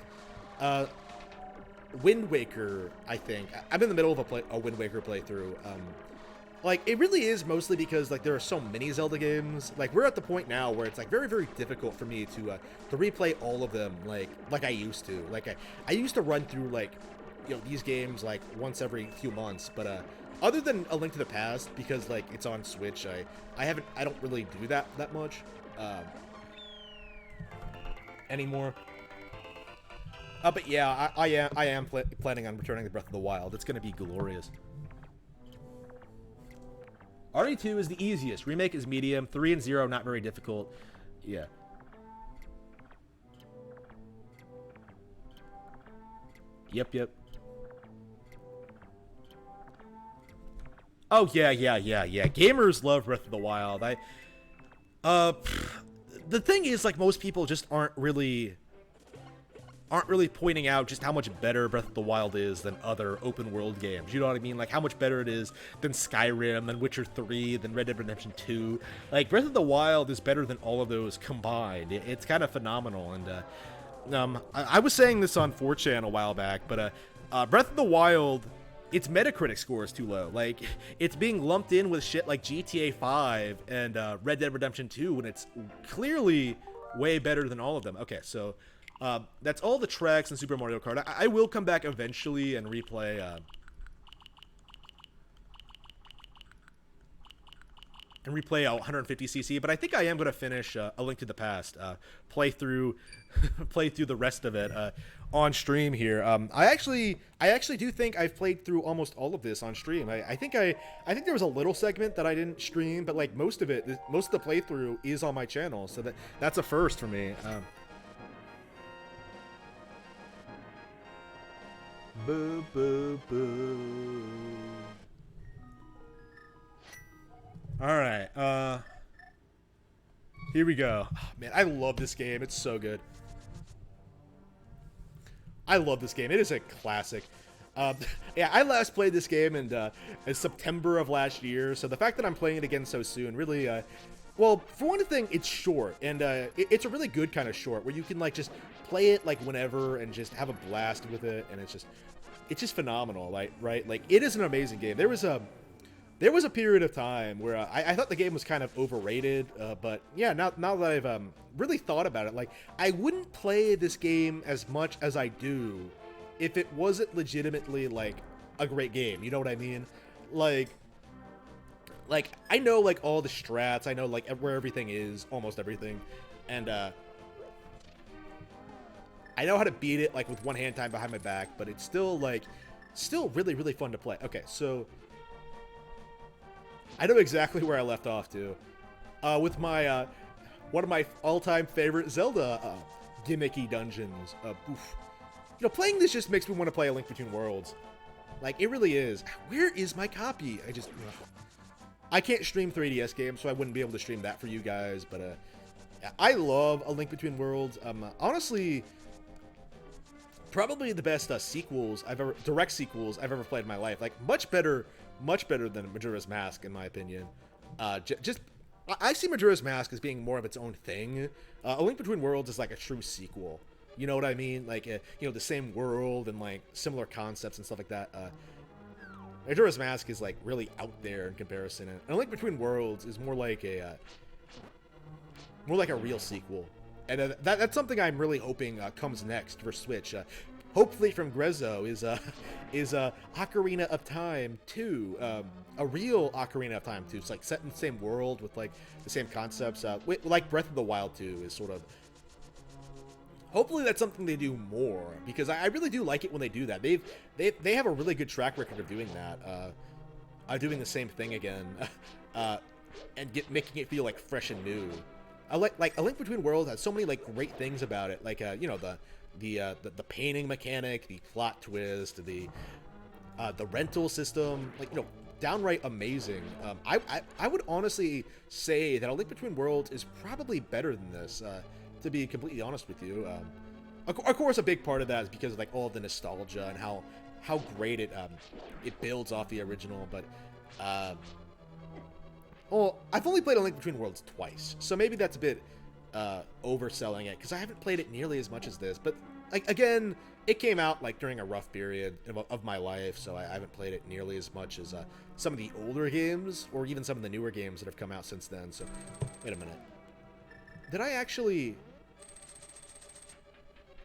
Wind Waker. I think I'm in the middle of a Wind Waker playthrough. Like, it really is mostly because like there are so many Zelda games. Like, we're at the point now where it's like very, very difficult for me to replay all of them like I used to. Like I used to run through like, you know, these games like once every few months, but other than A Link to the Past, because like it's on Switch, I don't really do that much anymore. But yeah, I am planning on returning to Breath of the Wild. It's gonna be glorious. RE2 is the easiest. Remake is medium. 3 and 0 not very difficult. Yeah. Yep. Oh yeah. Gamers love Breath of the Wild. The thing is, like, most people just aren't really pointing out just how much better Breath of the Wild is than other open world games. You know what I mean? Like, how much better it is than Skyrim, than Witcher 3, than Red Dead Redemption 2. Like, Breath of the Wild is better than all of those combined. It's kind of phenomenal. And I was saying this on 4chan a while back, but Breath of the Wild, its Metacritic score is too low. Like, it's being lumped in with shit like GTA 5 and Red Dead Redemption 2 when it's clearly way better than all of them. Okay, so that's all the tracks in Super Mario Kart. I will come back eventually and replay 150cc, but I think I am going to finish A Link to the Past, play through the rest of it on stream here. I actually do think I've played through almost all of this on stream. I think there was a little segment that I didn't stream, but like most of the playthrough is on my channel, so that's a first for me. Boo, boo, boo. Alright, here we go. Oh, man, I love this game. It's so good. I love this game. It is a classic. Yeah, I last played this game in September of last year, so the fact that I'm playing it again so soon really, well, for one thing, it's short, and it's a really good kind of short, where you can, like, just play it, like, whenever, and just have a blast with it, and it's just phenomenal, like, right? Like, it is an amazing game. There was a period of time where I thought the game was kind of overrated, but yeah, now that I've really thought about it, like, I wouldn't play this game as much as I do if it wasn't legitimately, like, a great game. You know what I mean? Like, I know, like, all the strats, I know, like, where everything is, almost everything, and I know how to beat it, like, with one hand tied behind my back, but it's still, like, really, really fun to play. Okay, so I know exactly where I left off to, with my one of my all-time favorite Zelda gimmicky dungeons. Oof. You know, playing this just makes me want to play A Link Between Worlds. Like, it really is. Where is my copy? I can't stream 3DS games, so I wouldn't be able to stream that for you guys. But I love A Link Between Worlds. Honestly, probably the best direct sequels I've ever played in my life. Like, much better than Majora's Mask, in my opinion. I see Majora's Mask as being more of its own thing. A Link Between Worlds is like a true sequel. You know what I mean? Like, you know, the same world and like similar concepts and stuff like that. Majora's Mask is like really out there in comparison, and A Link Between Worlds is more like a real sequel. And that's something I'm really hoping comes next for Switch. Hopefully from Grezzo is Ocarina of Time 2, a real Ocarina of Time 2. It's like set in the same world with like the same concepts. Like Breath of the Wild 2 is sort of. Hopefully that's something they do more, because I really do like it when they do that. They have a really good track record of doing that. Doing the same thing again, and making it feel like fresh and new. like A Link Between Worlds has so many like great things about it, like you know, the painting mechanic, the plot twist, the rental system, like, you know, downright amazing. I would honestly say that A Link Between Worlds is probably better than this, to be completely honest with you. Of course, a big part of that is because of like all of the nostalgia and how great it builds off the original. But well, I've only played A Link Between Worlds twice, so maybe that's a bit overselling it, because I haven't played it nearly as much as this. But like, again, it came out like during a rough period of my life, so I haven't played it nearly as much as some of the older games, or even some of the newer games that have come out since then. So, wait a minute. Did I actually...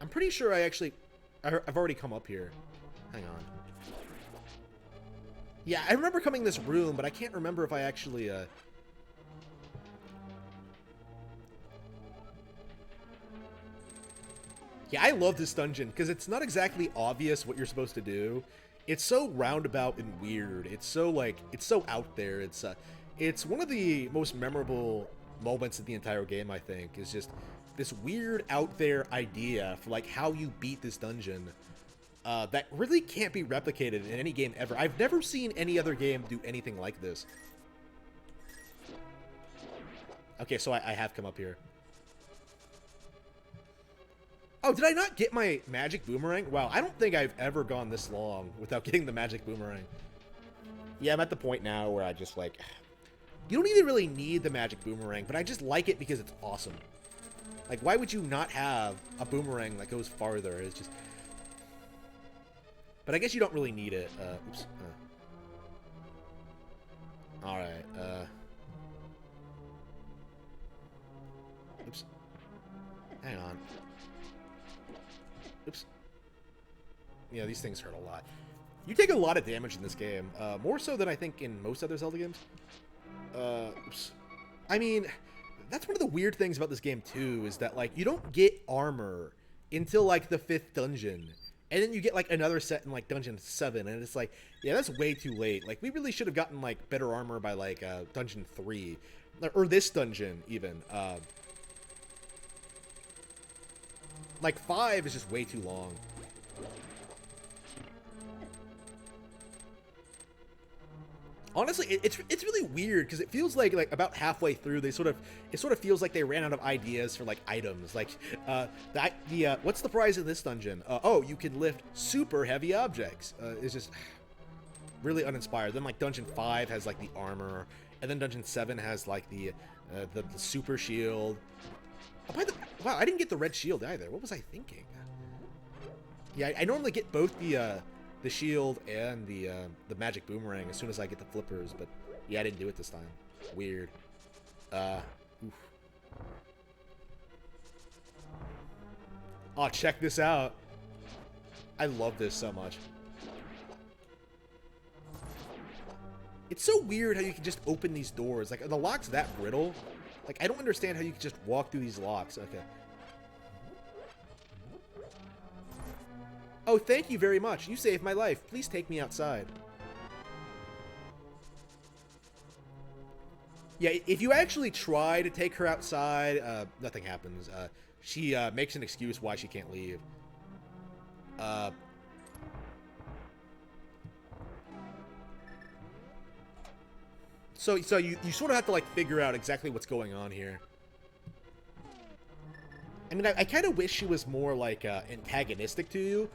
I'm pretty sure I've already come up here. Hang on. Yeah, I remember coming in this room, but I can't remember if I actually... Yeah, I love this dungeon, because it's not exactly obvious what you're supposed to do. It's so roundabout and weird. It's so, like, it's so out there. It's one of the most memorable moments in the entire game, I think, is just this weird out there idea for, like, how you beat this dungeon that really can't be replicated in any game ever. I've never seen any other game do anything like this. Okay, so I have come up here. Oh, did I not get my magic boomerang? Wow, I don't think I've ever gone this long without getting the magic boomerang. Yeah, I'm at the point now where I just, like... You don't even really need the magic boomerang, but I just like it because it's awesome. Like, why would you not have a boomerang that goes farther? It's just... But I guess you don't really need it. Oops. Alright, Oops. Hang on. Oops. Yeah, these things hurt a lot. You take a lot of damage in this game. More so than I think in most other Zelda games. Oops. I mean, that's one of the weird things about this game, too, is that, like, you don't get armor until, like, the 5th dungeon. And then you get, like, another set in, like, Dungeon 7, and it's like, yeah, that's way too late. Like, we really should have gotten, like, better armor by, like, Dungeon 3. Or this dungeon, even. Like, 5 is just way too long. Honestly, it's really weird, because it feels like about halfway through it sort of feels like they ran out of ideas for like items. Like what's the prize in this dungeon? Oh, you can lift super heavy objects. It's just really uninspired. Then like Dungeon 5 has like the armor, and then Dungeon 7 has like the super shield. Oh, wow, I didn't get the red shield either. What was I thinking? Yeah, I normally get both the shield and the magic boomerang as soon as I get the flippers, but yeah, I didn't do it this time. Weird. Oof. Oh, check this out. I love this so much. It's so weird how you can just open these doors. Like, are the locks that brittle? Like, I don't understand how you can just walk through these locks. Okay. Oh, thank you very much. You saved my life. Please take me outside. Yeah, if you actually try to take her outside, nothing happens. She makes an excuse why she can't leave. So you sort of have to, like, figure out exactly what's going on here. I mean, I kind of wish she was more, like, antagonistic to you.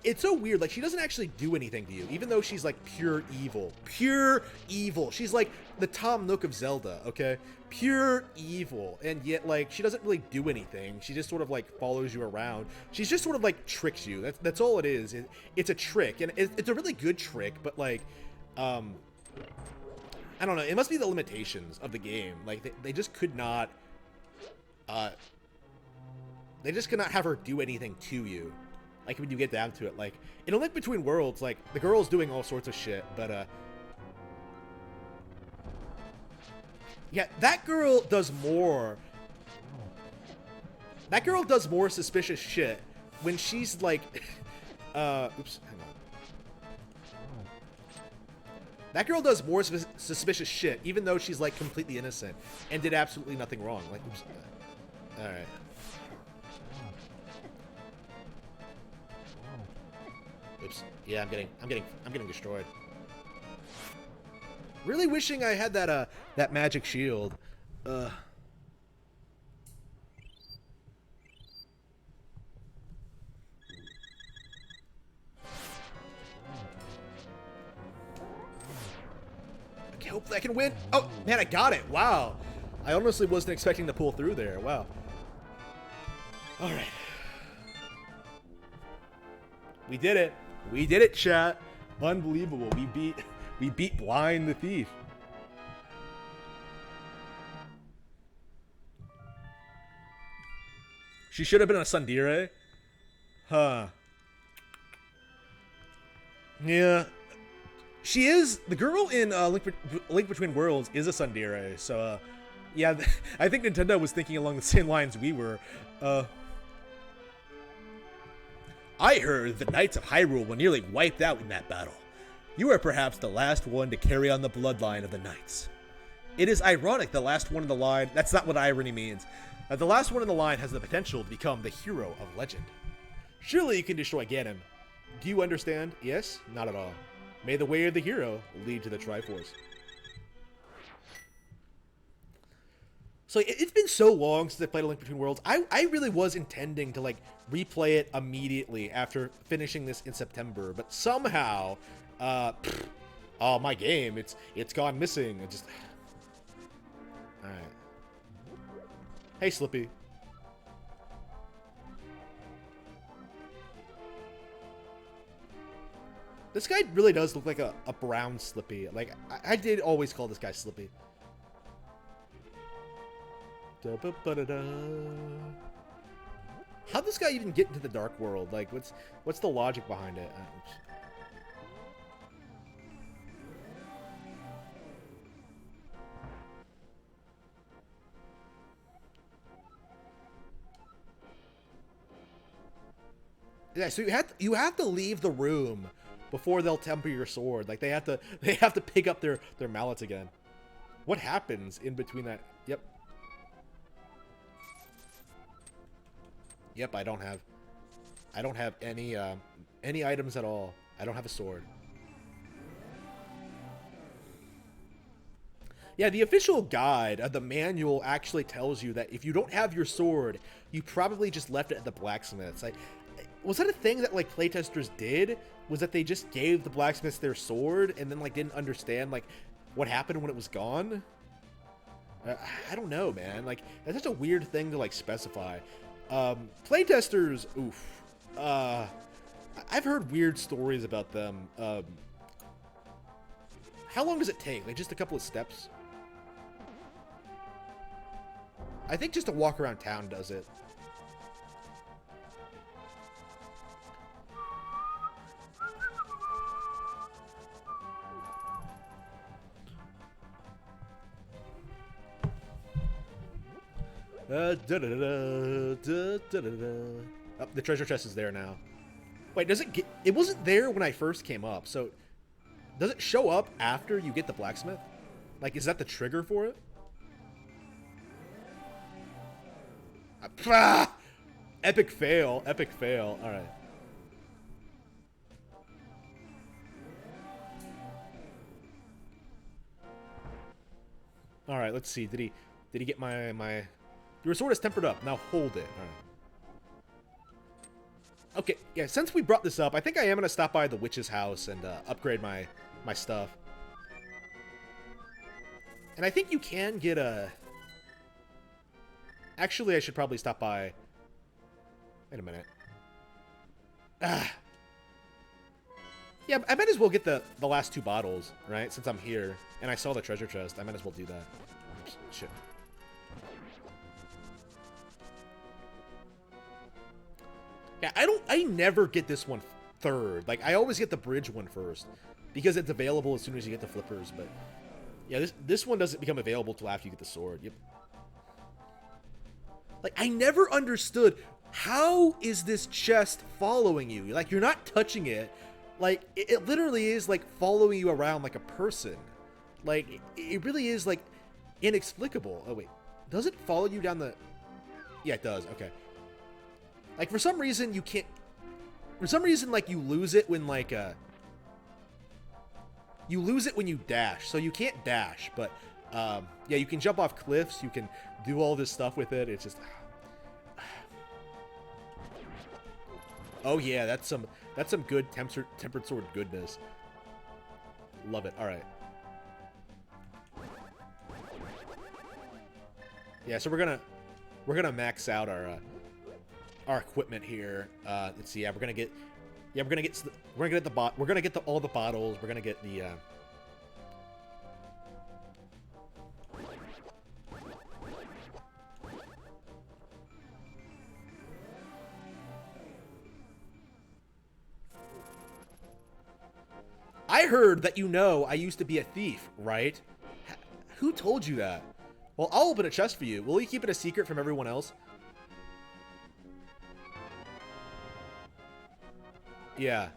It's so weird. Like, she doesn't actually do anything to you, even though she's, like, pure evil. Pure evil. She's, like, the Tom Nook of Zelda, okay? Pure evil. And yet, like, she doesn't really do anything. She just sort of, like, follows you around. She's just sort of, like, tricks you. That's all it is. It's a trick. And it's a really good trick, but, like, I don't know. It must be the limitations of the game. Like, they just could not... they just could not have her do anything to you. Like, when you get down to it. Like, in A Link Between Worlds, like, the girl's doing all sorts of shit, but, yeah, that girl does more... That girl does more suspicious shit when she's, like... oops, hang on. That girl does more suspicious shit, even though she's like completely innocent and did absolutely nothing wrong. Like, oops. All right. Oops. Yeah, I'm getting destroyed. Really wishing I had that magic shield. Okay, hopefully I can win. Oh man, I got it. Wow. I honestly wasn't expecting to pull through there. Wow. All right. We did it. We did it, chat. Unbelievable. We beat Blind the Thief. She should have been a Sundere. Huh. Yeah. She is. The girl in Link Between Worlds is a Sundere. So, yeah, I think Nintendo was thinking along the same lines we were. I heard the Knights of Hyrule were nearly wiped out in that battle. You are perhaps the last one to carry on the bloodline of the Knights. It is ironic the last one in the line, that's not what irony means. The last one in the line has the potential to become the hero of legend. Surely you can destroy Ganon. Do you understand? Yes? Not at all. May the way of the hero lead to the Triforce. So it's been so long since I played A Link Between Worlds. I really was intending to like replay it immediately after finishing this in September, but somehow, oh my game, it's gone missing. It just, all right. Hey, Slippy. This guy really does look like a brown Slippy. Like I did always call this guy Slippy. How'd this guy even get into the Dark World? Like, what's the logic behind it? Yeah, so you have to leave the room before they'll temper your sword. Like they have to pick up their mallets again. What happens in between that? Yep. Yep, I don't have any items at all. I don't have a sword. Yeah, the official guide, the manual actually tells you that if you don't have your sword, you probably just left it at the blacksmith's. Was that a thing that like playtesters did? Was that they just gave the blacksmiths their sword and then like didn't understand like what happened when it was gone? I don't know, man. Like that's such a weird thing to like specify. Playtesters, oof. I've heard weird stories about them. How long does it take? Like just a couple of steps? I think just a walk around town does it. Oh, the treasure chest is there now. Wait, does it get... It wasn't there when I first came up, so... Does it show up after you get the blacksmith? Like, is that the trigger for it? Epic fail. Epic fail. Alright. Alright, let's see. Did he get my... Your sword is tempered up. Now hold it. All right. Okay, yeah, since we brought this up, I think I am going to stop by the witch's house and upgrade my stuff. And I think you can get a... Actually, I should probably stop by... Wait a minute. Yeah, I might as well get the last 2 bottles, right? Since I'm here and I saw the treasure chest, I might as well do that. Oops, shit. Yeah, I never get this one third. Like, I always get the bridge one first because it's available as soon as you get the flippers. But yeah, this one doesn't become available till after you get the sword. Yep. Like, I never understood, how is this chest following you? Like, you're not touching it. Like, it literally is, like, following you around like a person. Like, it really is, like, inexplicable. Oh, wait. Does it follow you down the... Yeah, it does. Okay. Like, for some reason, you can't... For some reason, like, you lose it when, like, you lose it when you dash. So you can't dash, but, yeah, you can jump off cliffs. You can do all this stuff with it. It's just... Oh, yeah, that's some good tempered sword goodness. Love it. All right. Yeah, so we're gonna max out our equipment here. Let's see. Yeah, we're gonna get all the bottles. We're gonna get the. I heard that I used to be a thief, right? Who told you that? Well, I'll open a chest for you. Will you keep it a secret from everyone else? Yeah.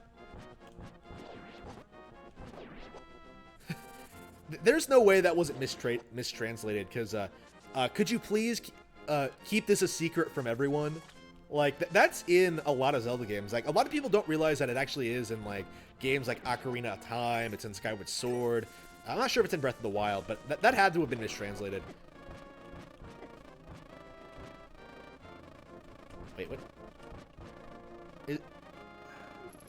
There's no way that wasn't mistranslated, because, could you please keep this a secret from everyone? Like, that's in a lot of Zelda games. Like, a lot of people don't realize that it actually is in, like, games like Ocarina of Time. It's in Skyward Sword. I'm not sure if it's in Breath of the Wild, but that had to have been mistranslated. Wait, what?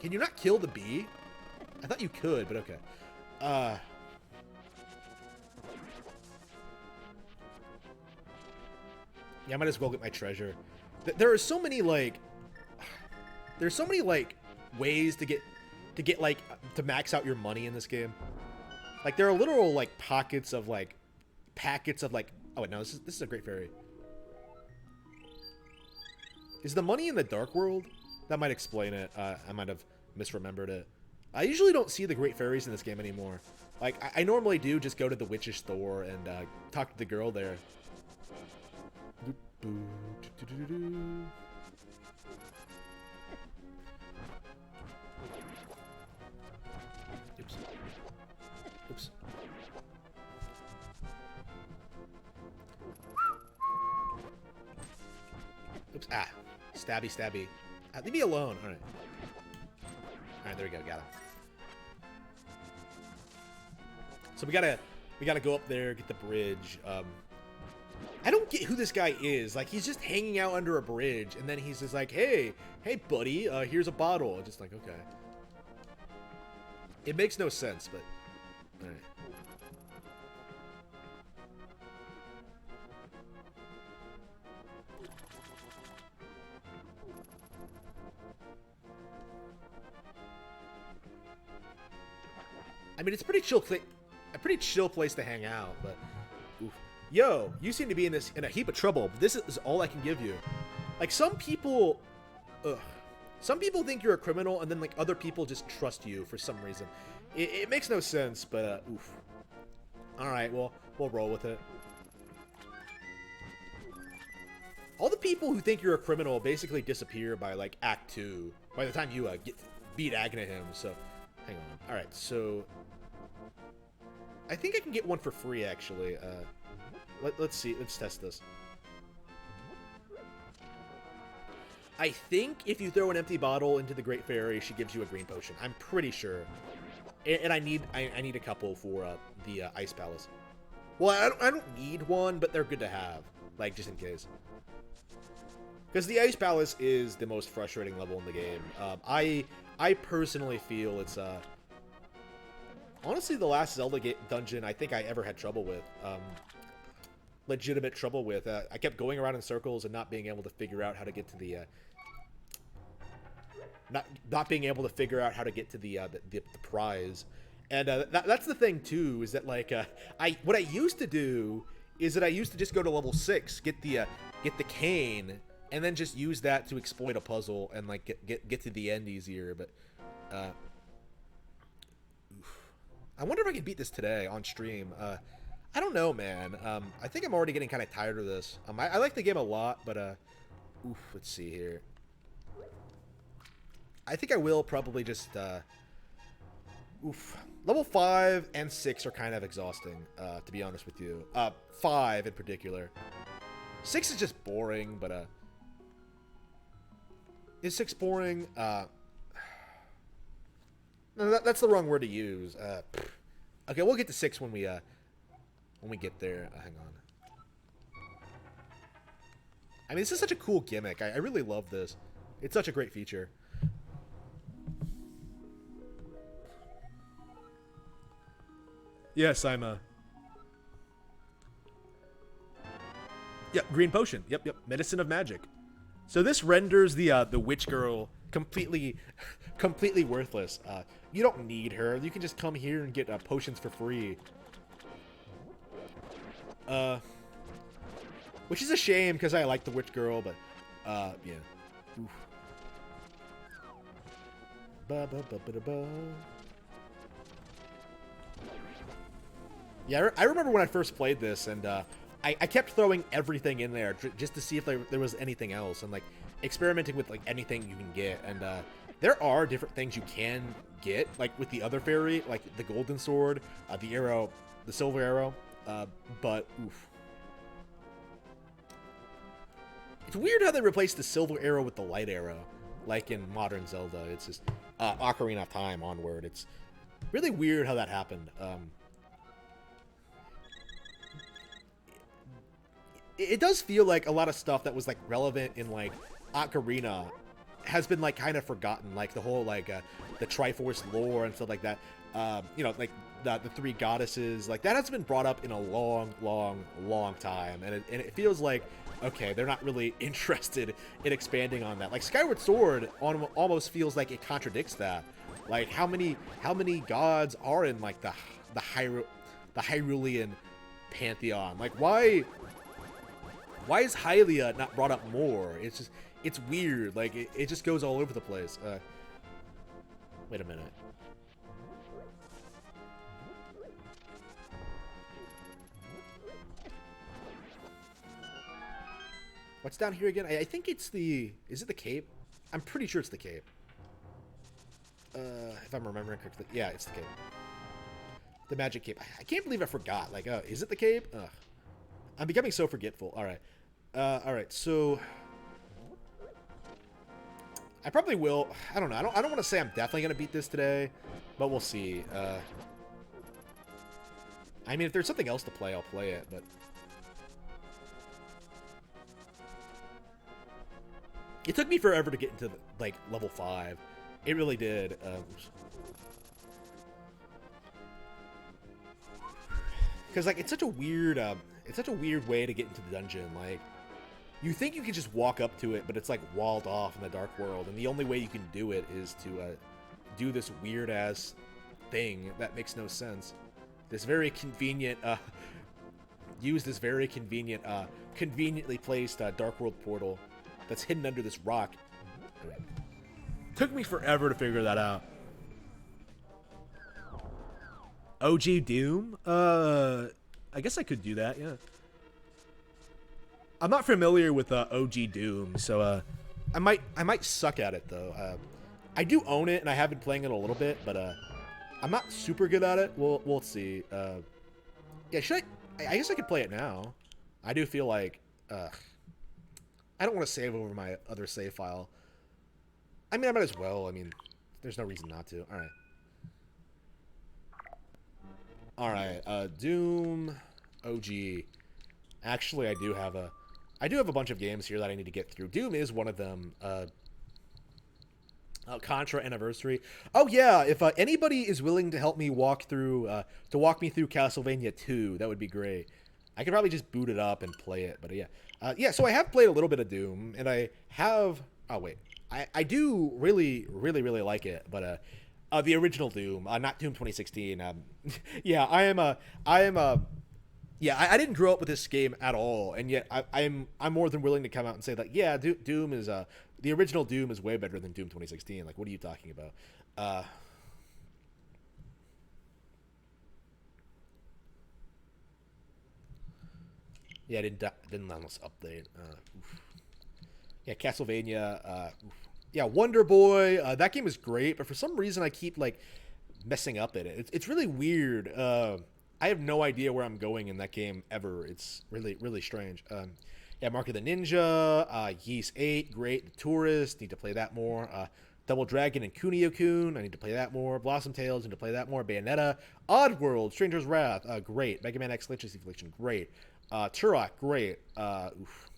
Can you not kill the bee? I thought you could, but okay. Yeah, I might as well get my treasure. There are so many, like... There's so many, like, ways to get like, to max out your money in this game. Like, there are literal, like, packets of, like... Oh, wait, no, this is a Great Fairy. Is the money in the Dark World? That might explain it. I might have misremembered it. I usually don't see the Great Fairies in this game anymore. Like, I normally do just go to the witch's store and talk to the girl there. Oops. Oops. Oops. Ah. Stabby, stabby. Leave me alone. Alright. Alright, there we go. Got him. So we gotta go up there, get the bridge. I don't get who this guy is. Like, he's just hanging out under a bridge, and then he's just like, hey, buddy, here's a bottle. Just like, okay. It makes no sense, but... Alright. I mean, it's a pretty chill place to hang out, but... Oof. Yo, you seem to be in a heap of trouble, but this is all I can give you. Like, some people think you're a criminal, and then, like, other people just trust you for some reason. It makes no sense, but, oof. Alright, well, we'll roll with it. All the people who think you're a criminal basically disappear by, like, Act 2. By the time you, beat Agnihim, so... Hang on. Alright, so... I think I can get one for free, actually. Let's see. Let's test this. I think if you throw an empty bottle into the Great Fairy, she gives you a green potion. I'm pretty sure. And I need a couple for the Ice Palace. Well, I don't need one, but they're good to have, like, just in case. Because the Ice Palace is the most frustrating level in the game. I personally feel it's honestly the last Zelda dungeon I think I ever had trouble with. Legitimate trouble with. I kept going around in circles and not being able to figure out how to get to the not being able to figure out how to get to the prize. And that's the thing too, is that, like, what I used to do is that I used to just go to level 6, get the cane, and then just use that to exploit a puzzle and, like, get to the end easier. But I wonder if I can beat this today on stream. I don't know, man. I think I'm already getting kind of tired of this. I like the game a lot, but let's see here. I think I will probably just Oof. Level 5 and 6 are kind of exhausting, to be honest with you. 5 in particular. 6 is just boring, but, is 6 boring? No, that's the wrong word to use. Okay, we'll get to 6 when we get there. Hang on. I mean, this is such a cool gimmick. I really love this. It's such a great feature. Yes, I'm Yep, green potion. Yep. Medicine of magic. So this renders the witch girl completely worthless. You don't need her. You can just come here and get potions for free. Which is a shame because I like the witch girl, but yeah. Oof. Ba ba ba ba da ba. Yeah, I remember when I first played this, and I kept throwing everything in there just to see if there was anything else, and like experimenting with like anything you can get. And there are different things you can get, like with the other fairy, like the golden sword, the arrow, the silver arrow. But oof, it's weird how they replaced the silver arrow with the light arrow, like in modern Zelda. It's just Ocarina of Time onward. It's really weird how that happened. It does feel like a lot of stuff that was like relevant in like Ocarina has been like kind of forgotten, like the whole like the Triforce lore and stuff like that. You know, like the three goddesses, like that has been brought up in a long time, and it feels like okay, they're not really interested in expanding on that. Like Skyward Sword almost feels like it contradicts that. Like how many gods are in like the Hyrulean pantheon? Like why is Hylia not brought up more? It's weird. Like it just goes all over the place. Wait a minute. What's down here again? I think it's the... Is it the cape? I'm pretty sure it's the cape. If I'm remembering correctly. Yeah, it's the cape. The magic cape. I can't believe I forgot. Like, is it the cape? Ugh. I'm becoming so forgetful. Alright. Alright, so... I probably will... I don't know. I don't want to say I'm definitely going to beat this today. But we'll see. I mean, if there's something else to play, I'll play it. But... It took me forever to get into, like, level 5. It really did. Because, like, it's such a weird way to get into the dungeon. Like, you think you can just walk up to it, but it's, like, walled off in the Dark World. And the only way you can do it is to do this weird-ass thing that makes no sense. This very convenient, use this very convenient, conveniently placed Dark World portal that's hidden under this rock. Took me forever to figure that out. OG Doom? I guess I could do that, yeah. I'm not familiar with OG Doom, so I might suck at it though. I do own it and I have been playing it a little bit, but I'm not super good at it. We'll see. Yeah, I guess I could play it now. I do feel like I don't want to save over my other save file. I mean, I might as well. I mean, there's no reason not to. Alright. Doom OG. Actually, I do have a bunch of games here that I need to get through. Doom is one of them. Contra Anniversary. Oh yeah, if anybody is willing to help me walk me through Castlevania 2, that would be great. I could probably just boot it up and play it, but yeah. Yeah, so I have played a little bit of Doom, and I have... Oh, wait. I do really like it, but the original Doom, not Doom 2016. Yeah, yeah, I didn't grow up with this game at all, and yet I'm more than willing to come out and say that, yeah, Doom is... the original Doom is way better than Doom 2016. Like, what are you talking about? Yeah, I didn't almost update. Yeah, Castlevania. Yeah, Wonder Boy. That game is great, but for some reason I keep like messing up in it. It's really weird. I have no idea where I'm going in that game ever. It's really, really strange. Yeah, Mark of the Ninja, Ys 8, great. The Tourist, need to play that more. Double Dragon and Kunio-kun, I need to play that more. Blossom Tales, need to play that more. Bayonetta, Oddworld, Stranger's Wrath, great. Mega Man X Legacy Collection, great. Turok, great. Oof.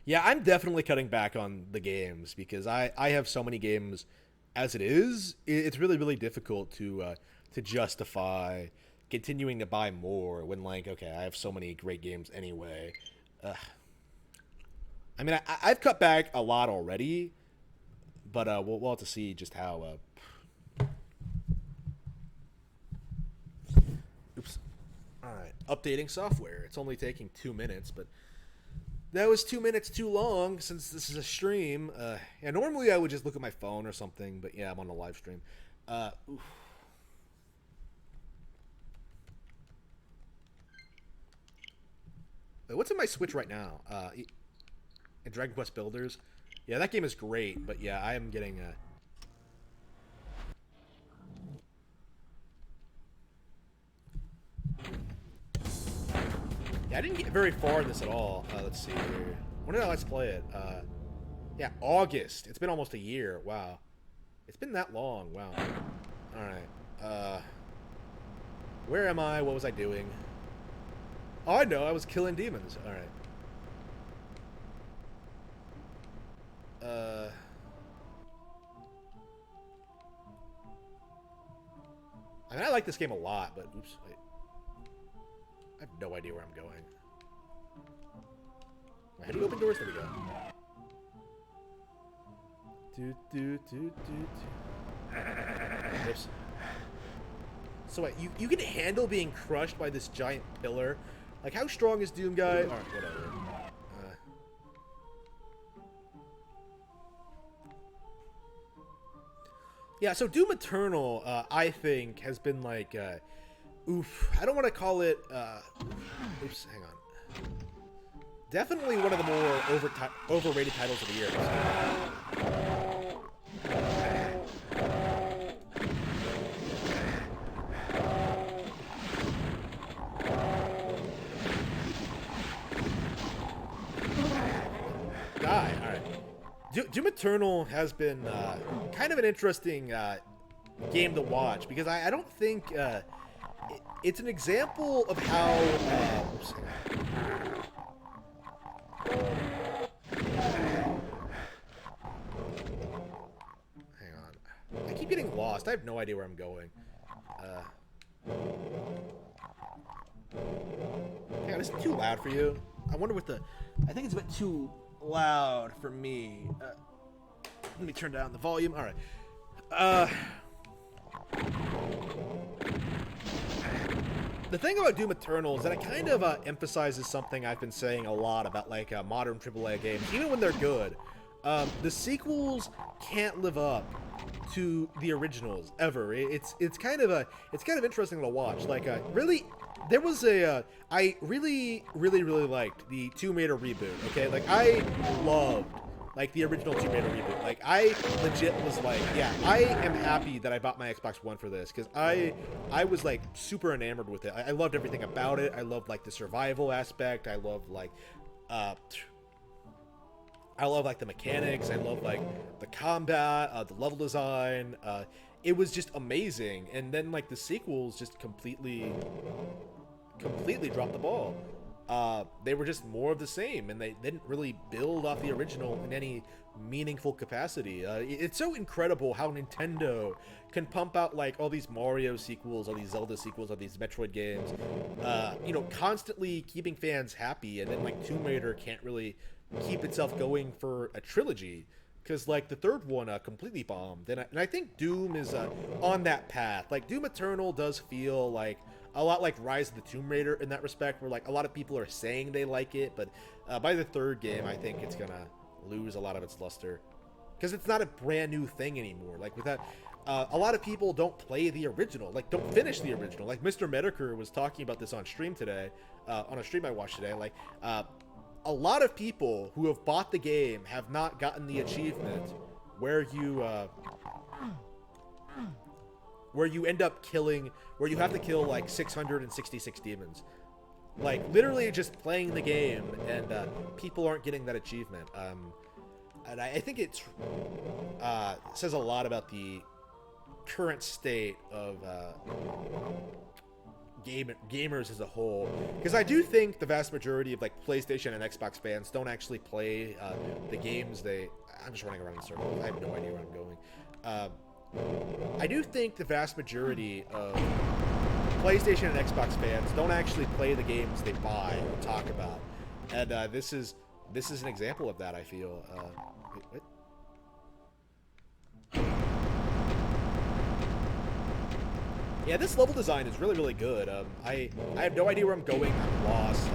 Yeah, I'm definitely cutting back on the games because I have so many games as it is. It's really, really difficult to justify continuing to buy more when, like, okay, I have so many great games anyway. Ugh. I mean, I've cut back a lot already, but we'll have to see just how. Oops. All right, updating software. It's only taking 2 minutes, but that was 2 minutes too long since this is a stream. Yeah, normally I would just look at my phone or something, but yeah, I'm on a live stream. Oof. Wait, what's in my Switch right now? Dragon Quest Builders. Yeah, that game is great, but yeah, I am getting yeah, I didn't get very far in this at all. Let's see here. When did I last play it? Yeah, August. It's been almost a year. Wow. It's been that long. Wow. Alright. Where am I? What was I doing? Oh, I know. I was killing demons. Alright. I mean, I like this game a lot, but oops, wait. I have no idea where I'm going. How do you open doors? There we go. Oops. So wait, you can handle being crushed by this giant pillar? Like, how strong is Doom Guy? Alright, whatever. Yeah, so Doom Eternal, I think, has been like, oof, I don't want to call it, oops, hang on. Definitely one of the more overrated titles of the year. Die, alright. Doom Eternal has been kind of an interesting game to watch because I don't think it's an example of how. Oops, hang on. I keep getting lost. I have no idea where I'm going. Hang on, is it too loud for you? I wonder what the. I think it's a bit too loud for me. Let me turn down the volume. All right. The thing about Doom Eternal is that it kind of emphasizes something I've been saying a lot about, like, modern AAA games, even when they're good. The sequels can't live up to the originals ever. It's kind of interesting to watch. Like, really, there was a I really liked the Tomb Raider reboot. Okay, like I loved like the original Tomb Raider reboot. Like I legit was like, yeah, I am happy that I bought my Xbox One for this because I was like super enamored with it. I loved everything about it. I loved like the survival aspect. I loved like the mechanics. I love like the combat, the level design. It was just amazing. And then like the sequels just completely dropped the ball. They were just more of the same, and they didn't really build off the original in any meaningful capacity. It's so incredible how Nintendo can pump out like all these Mario sequels, all these Zelda sequels, all these Metroid games, constantly keeping fans happy, and then like Tomb Raider can't really keep itself going for a trilogy because like the third one completely bombed, and I think Doom is on that path. Like Doom Eternal does feel like a lot like Rise of the Tomb Raider in that respect, where like a lot of people are saying they like it, but by the third game I think it's gonna lose a lot of its luster because it's not a brand new thing anymore. Like with that, a lot of people don't play the original, like don't finish the original. Like Mr. Medicare was talking about this on stream today, on a stream I watched today. Like a lot of people who have bought the game have not gotten the achievement where you where you end up killing, where you have to kill like 666 demons. Like literally just playing the game, and people aren't getting that achievement. And I think it says a lot about the current state of gamers as a whole, because I do think the vast majority of like PlayStation and Xbox fans don't actually play the games I'm just running around in circles. I have no idea where I'm going. I do think the vast majority of PlayStation and Xbox fans don't actually play the games they buy or talk about, and this is an example of that. I feel. Wait, what? Yeah, this level design is really, really good. I have no idea where I'm going. I'm lost.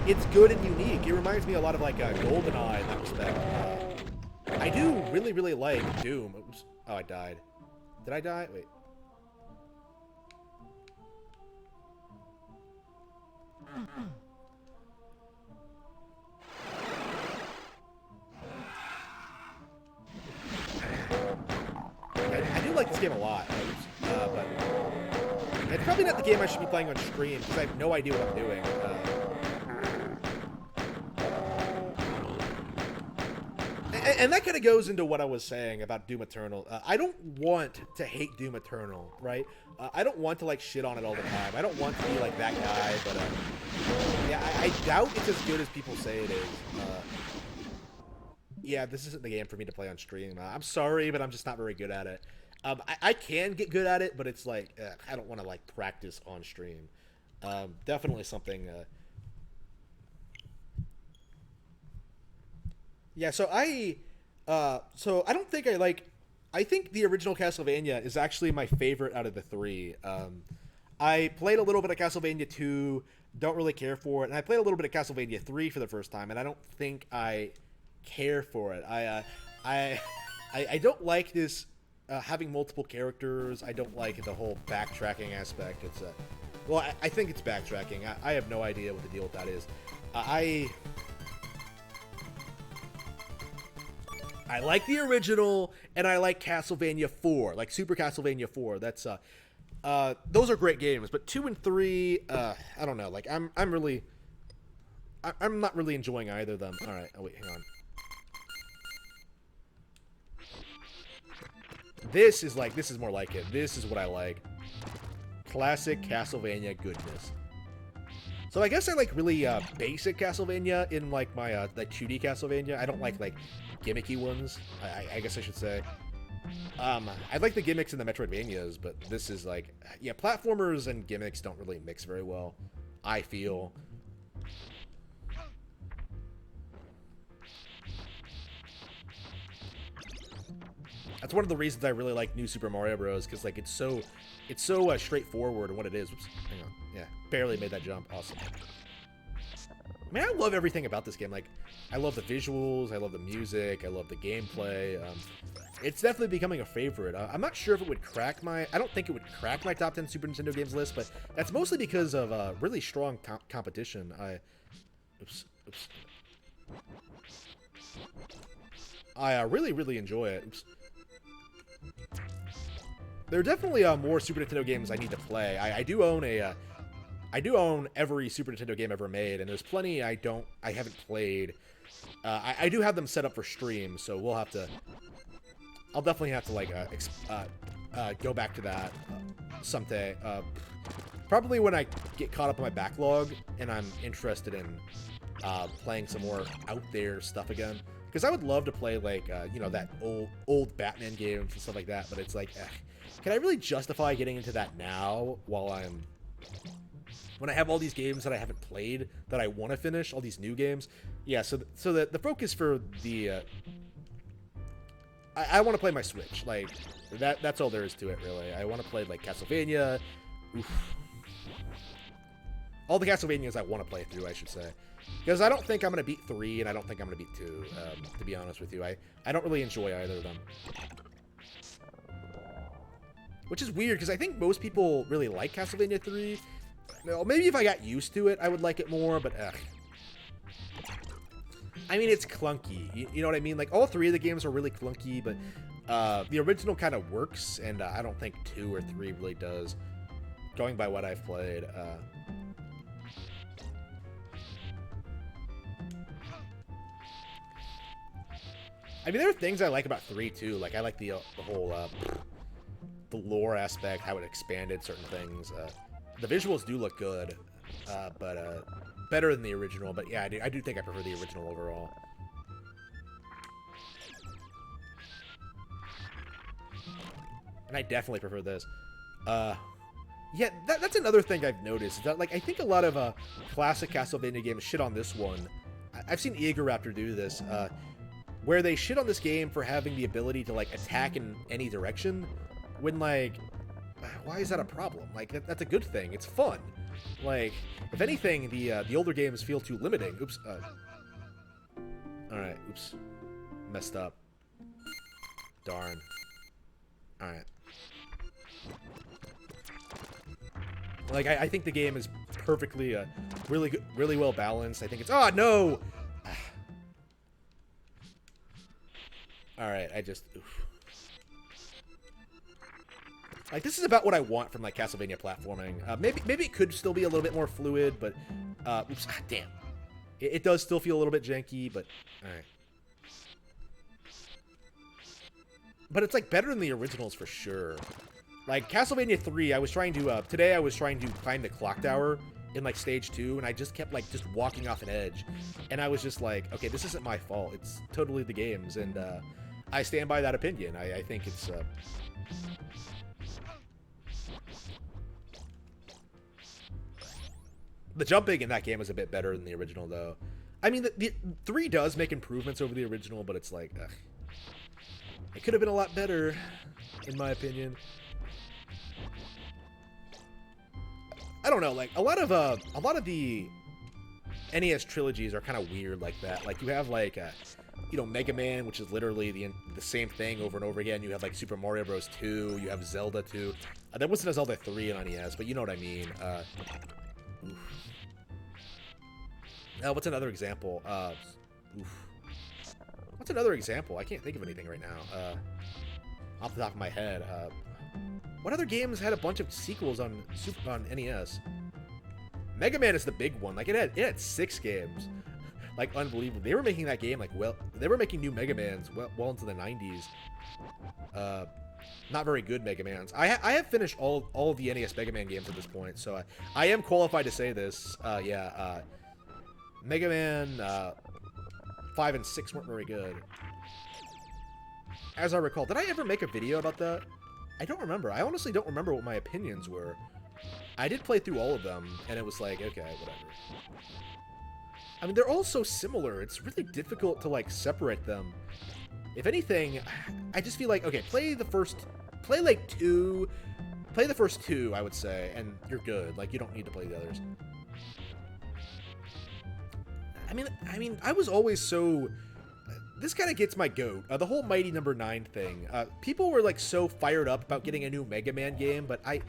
It's good and unique. It reminds me a lot of like GoldenEye in that respect. I do really, really like Doom. Oops. Oh, I died. Did I die? Wait. I do like this game a lot, but it's probably not the game I should be playing on stream because I have no idea what I'm doing. And that kind of goes into what I was saying about Doom Eternal. I don't want to hate Doom Eternal, right? I don't want to like shit on it all the time. I don't want to be like that guy, but yeah, I doubt it's as good as people say it is. Yeah, this isn't the game for me to play on stream. I'm sorry, but I'm just not very good at it. I can get good at it, but it's like I don't want to like practice on stream. Definitely something. Yeah, so I don't think I think the original Castlevania is actually my favorite out of the three. I played a little bit of Castlevania 2, don't really care for it, and I played a little bit of Castlevania 3 for the first time, and I don't think I care for it. I don't like this having multiple characters. I don't like the whole backtracking aspect. It's well, I think it's backtracking. I have no idea what the deal with that is. I like the original, and I like Castlevania 4, like Super Castlevania 4. That's those are great games, but 2 and 3, I don't know. Like I'm not really enjoying either of them. All right, oh wait, hang on. This is more like it. This is what I like. Classic Castlevania goodness. So I guess I like really basic Castlevania in like my like 2D Castlevania. I don't like gimmicky ones. I guess I should say. I like the gimmicks in the Metroidvanias, but this is like, yeah, platformers and gimmicks don't really mix very well, I feel. That's one of the reasons I really like New Super Mario Bros. Because like it's so straightforward in what it is. Oops, hang on. Yeah, barely made that jump. Awesome. Man, I love everything about this game. Like, I love the visuals, I love the music, I love the gameplay. It's definitely becoming a favorite. I'm not sure if it would crack my... I don't think it would crack my top 10 Super Nintendo games list, but that's mostly because of really strong competition. Oops. I really, really enjoy it. Oops. There are definitely more Super Nintendo games I need to play. I do own every Super Nintendo game ever made, and there's plenty I haven't played. I do have them set up for stream, so I'll definitely have to like go back to that someday. Probably when I get caught up on my backlog and I'm interested in playing some more out there stuff again. Because I would love to play like you know, that old Batman games and stuff like that, but it's like, can I really justify getting into that now when I have all these games that I haven't played that I want to finish, all these new games? Yeah, so the focus for the I want to play my Switch. Like that's all there is to it, really. I want to play like Castlevania. Oof. All the Castlevanias I want to play through, I should say. Because I don't think I'm going to beat 3, and I don't think I'm going to beat 2, to be honest with you. I don't really enjoy either of them. Which is weird, because I think most people really like Castlevania 3. Well, maybe if I got used to it, I would like it more, but I mean, it's clunky. You know what I mean? Like, all 3 of the games are really clunky, but The original kind of works, and I don't think 2 or 3 really does, going by what I've played. I mean, there are things I like about 3 too. Like I like the whole the lore aspect, how it expanded certain things. The visuals do look good, but better than the original. But yeah, I do think I prefer the original overall. And I definitely prefer this. Yeah, that's another thing I've noticed. Is that, like, I think a lot of classic Castlevania games shit on this one. I've seen Egoraptor do this, where they shit on this game for having the ability to, like, attack in any direction, when, like, why is that a problem? Like, that's a good thing. It's fun. Like, if anything, the older games feel too limiting. Oops. Alright, oops. Messed up. Darn. Alright. Like, I think the game is perfectly, really good, really well balanced. I think it's... Oh, no! Alright, I just... Oof. Like, this is about what I want from, like, Castlevania platforming. Maybe it could still be a little bit more fluid, but... oops, damn. It does still feel a little bit janky, but... Alright. But it's, like, better than the originals for sure. Like, Castlevania 3, I was trying to, today I was trying to climb the clock tower in, like, stage 2, and I just kept, like, just walking off an edge. And I was just like, okay, this isn't my fault. It's totally the game's, and, I stand by that opinion. I think it's, The jumping in that game is a bit better than the original, though. I mean, the 3 does make improvements over the original, but it's like, ugh. It could have been a lot better, in my opinion. I don't know, like, a lot of the NES trilogies are kind of weird like that. Like, you have, like, you know, Mega Man, which is literally the same thing over and over again. You have, like, Super Mario Bros. 2. You have Zelda 2. There wasn't a Zelda 3 on NES, but you know what I mean. What's another example? What's another example? I can't think of anything right now. Off the top of my head. What other games had a bunch of sequels on NES? Mega Man is the big one. Like, it had 6 games. Like, unbelievable. They were making that game, like, well, they were making new Mega Mans well into the 90s. Not very good Mega Mans. I have finished all of the NES Mega Man games at this point, so I am qualified to say this. Mega Man 5 and 6 weren't very good. As I recall, did I ever make a video about that? I don't remember. I honestly don't remember what my opinions were. I did play through all of them, and it was like, okay, whatever. I mean, they're all so similar. It's really difficult to, like, separate them. If anything, I just feel like, okay, play the first 2, I would say, and you're good. Like, you don't need to play the others. I mean, I was always so... This kind of gets my goat. The whole Mighty Number 9 thing. People were, like, so fired up about getting a new Mega Man game, but I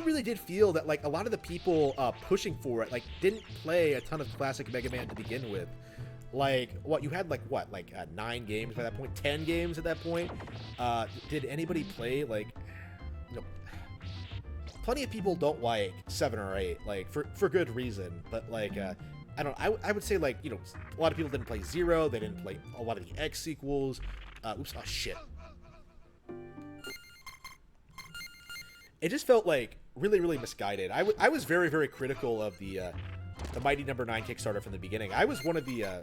really did feel that, like, a lot of the people pushing for it, like, didn't play a ton of classic Mega Man to begin with. Like, what, you had, like, what, like, 9 games by that point? 10 games at that point? Did anybody play, like, you know... Plenty of people don't like 7 or 8, like, for good reason, but, like, I would say, like, you know, a lot of people didn't play 0, they didn't play a lot of the X sequels. Oops, oh shit. It just felt, like, really, really misguided. I was very, very critical of the Mighty Number 9 Kickstarter from the beginning. I was one of the,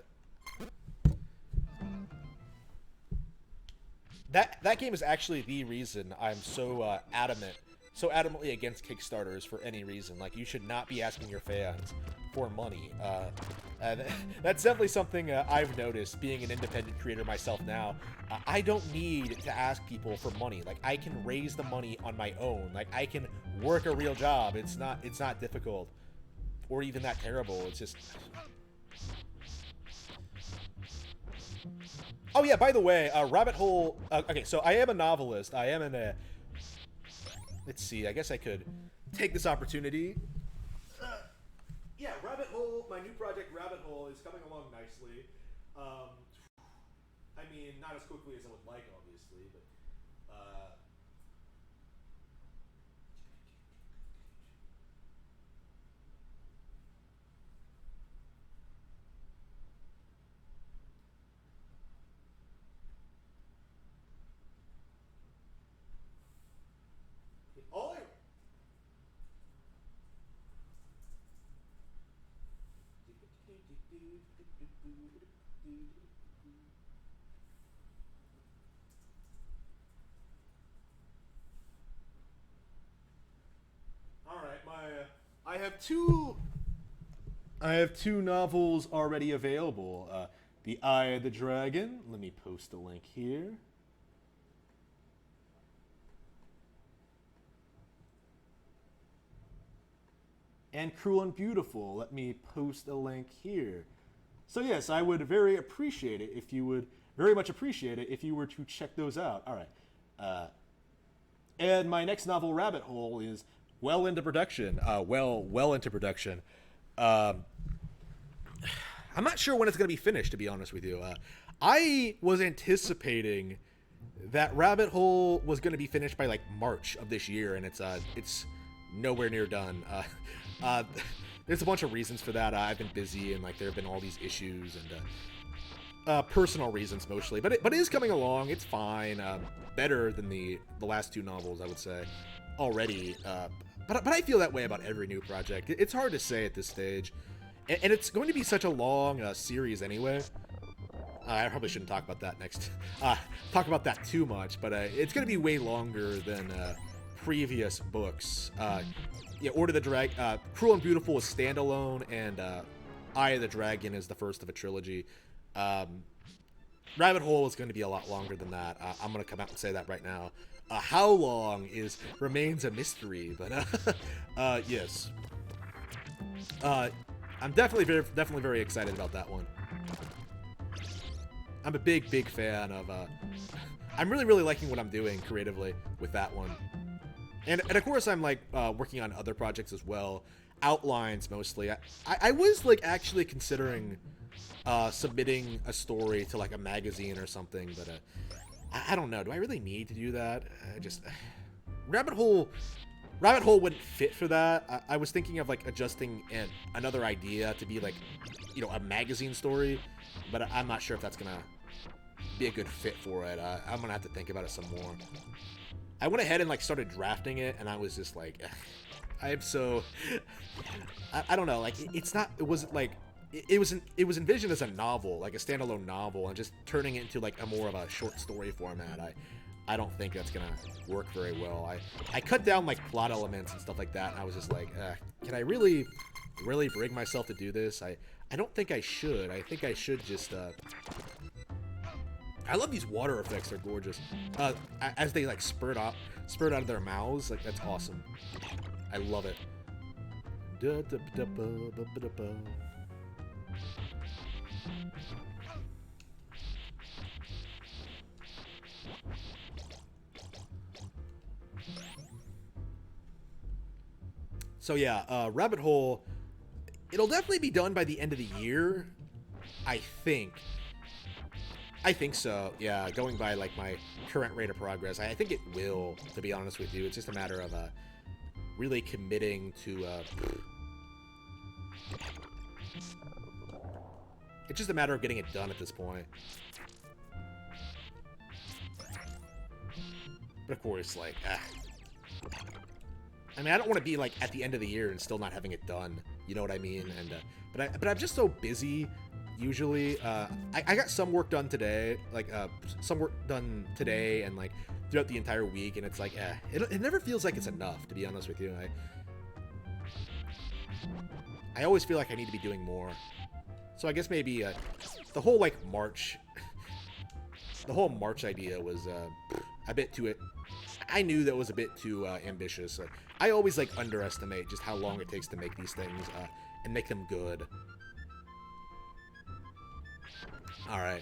That game is actually the reason I'm so, adamantly against Kickstarters for any reason. Like, you should not be asking your fans for money. That's definitely something I've noticed being an independent creator myself now. I don't need to ask people for money. Like, I can raise the money on my own. Like, I can work a real job. It's not difficult or even that terrible. It's just... Oh yeah, by the way, Rabbit Hole... okay, so I am a novelist. I am in a... Let's see, I guess I could take this opportunity. Yeah, Rabbit Hole, my new project Rabbit Hole is coming along nicely. I mean, not as quickly as I would like, obviously, but All I All right, I have two. I have two novels already available. The Eye of the Dragon. Let me post a link here. And Cruel and Beautiful. Let me post a link here. So yes, I would very appreciate it if you would very much appreciate it if you were to check those out. All right. And my next novel, Rabbit Hole, is well into production. Well into production. Um, I'm not sure when it's going to be finished, to be honest with you. I was anticipating that Rabbit Hole was going to be finished by like March of this year, and it's nowhere near done. There's a bunch of reasons for that. I've been busy, and like there have been all these issues and personal reasons mostly. But it is coming along. It's fine. Better than the last two novels, I would say, already. But I feel that way about every new project. It's hard to say at this stage, and it's going to be such a long series anyway. I probably shouldn't talk about that next. Talk about that too much, but it's going to be way longer than previous books. Yeah, Order the Dragon, Cruel and Beautiful is standalone, and Eye of the Dragon is the first of a trilogy. Rabbit Hole is going to be a lot longer than that. I'm going to come out and say that right now. How long remains a mystery, but yes. I'm definitely very excited about that one. I'm a big fan of. I'm really liking what I'm doing creatively with that one, and of course I'm like working on other projects as well, outlines mostly. I was like actually considering submitting a story to like a magazine or something, but I don't know. Do I really need to do that? I just Rabbit Hole wouldn't fit for that. I was thinking of like adjusting another idea to be like, you know, a magazine story, but I'm not sure if that's gonna be a good fit for it. I'm gonna have to think about it some more. I went ahead and like started drafting it, and I was just like, I am so. I don't know. Like it's not. It wasn't like. It was envisioned as a novel, like a standalone novel, and just turning it into like a more of a short story format. I don't think that's gonna work very well. I cut down like plot elements and stuff like that, and I was just like, can I really bring myself to do this? I don't think I should. I think I should just. I love these water effects; they're gorgeous. As they like spurt out of their mouths, like that's awesome. I love it. So yeah, Rabbit Hole, it'll definitely be done by the end of the year, I think. I think so, yeah, going by like my current rate of progress. I think it will, to be honest with you. It's just a matter of really committing to... it's just a matter of getting it done at this point. But of course, like... I mean, I don't want to be like at the end of the year and still not having it done. You know what I mean? And but I'm just so busy. Usually, I got some work done today, like some work done today, and like throughout the entire week. And it's like, it never feels like it's enough. To be honest with you, I always feel like I need to be doing more. So I guess maybe the whole like March, the whole March idea was a bit too it. I knew that was a bit too ambitious. I always like underestimate just how long it takes to make these things and make them good. All right.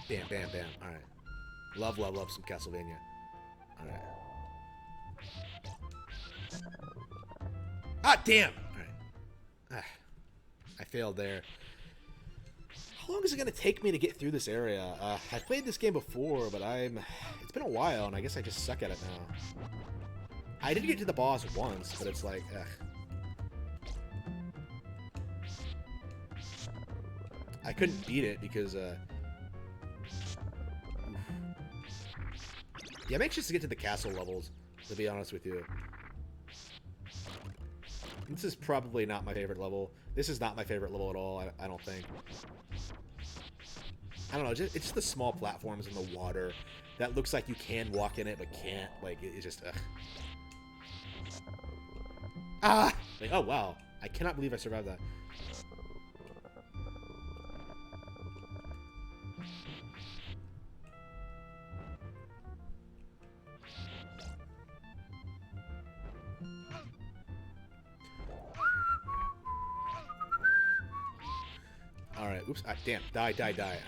Bam, bam, bam. All right. Love some Castlevania. All right. Ah, damn. All right. I failed there. How long is it going to take me to get through this area? I've played this game before, but it's been a while, and I guess I just suck at it now. I did get to the boss once, but it's like, ugh. I couldn't beat it because, yeah, I'm anxious to get to the castle levels, to be honest with you. This is probably not my favorite level. This is not my favorite level at all, I don't think. I don't know, it's just the small platforms in the water that looks like you can walk in it, but can't. Like, it's just, ugh. Ah! Like, oh, wow. I cannot believe I survived that. Alright, oops. Damn. Die. Alright.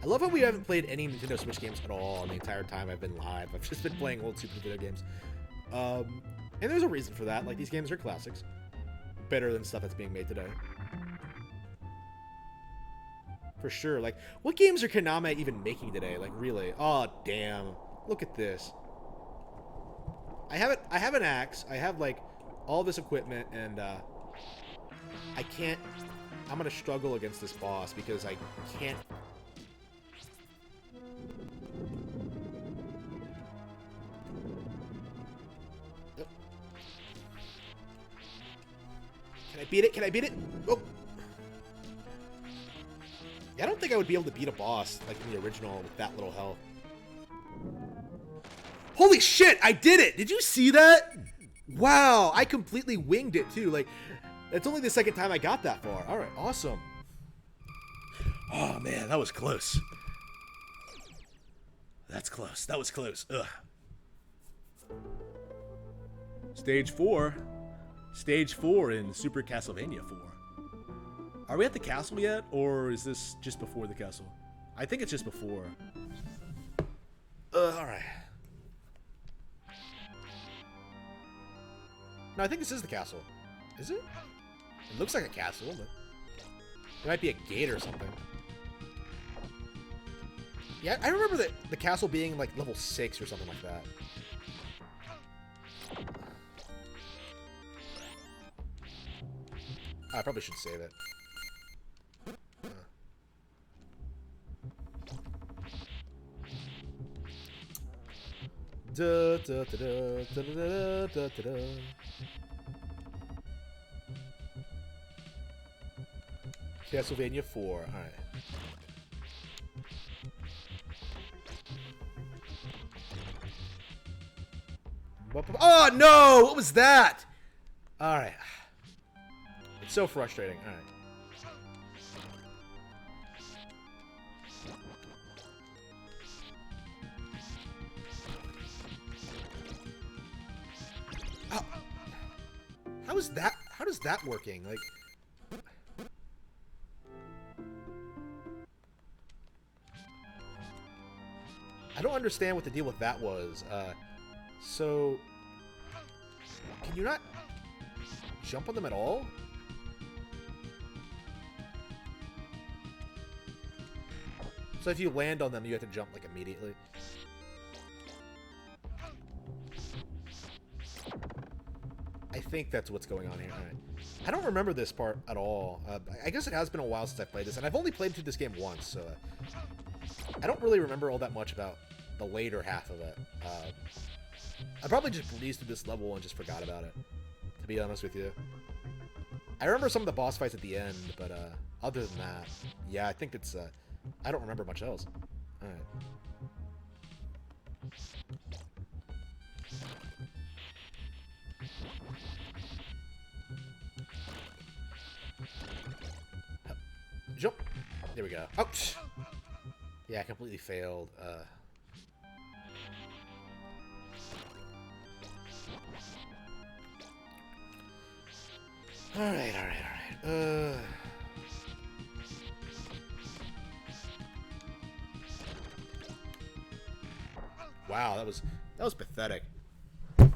I love how we haven't played any Nintendo Switch games at all the entire time I've been live. I've just been playing old Super Nintendo games. And there's a reason for that. Like, these games are classics. Better than stuff that's being made today. For sure. Like, what games are Konami even making today? Like, really? Oh, damn. Look at this. I have an axe. I have, like, all this equipment, and, I can't... I'm gonna struggle against this boss because I can't... Can I beat it? Can I beat it? Oh! Yeah, I don't think I would be able to beat a boss like in the original with that little health. Holy shit! I did it! Did you see that? Wow! I completely winged it too. Like, it's only the second time I got that far. Alright, awesome. Oh man, that was close. That's close. That was close. Ugh. Stage 4. Stage 4 in Super Castlevania 4. Are we at the castle yet, or is this just before the castle? I think it's just before. Alright. No, I think this is the castle. Is it? It looks like a castle, but it might be a gate or something. Yeah, I remember the castle being like level 6 or something like that. I probably should save it. Da, da, da, da, da, da, da, da. Castlevania 4. All right. Oh no! What was that? All right. It's so frustrating. All right. How is that? How does that working? Like, I don't understand what the deal with that was. So, can you not jump on them at all? So if you land on them, you have to jump like immediately. I think that's what's going on here. All right. I don't remember this part at all. I guess it has been a while since I played this, and I've only played through this game once, so I don't really remember all that much about the later half of it. I probably just breezed through this level and just forgot about it, to be honest with you. I remember some of the boss fights at the end, but other than that, yeah, I think it's... I don't remember much else. All right. Jump. There we go. Ouch. Yeah, I completely failed. All right. Wow, that was pathetic. Oof.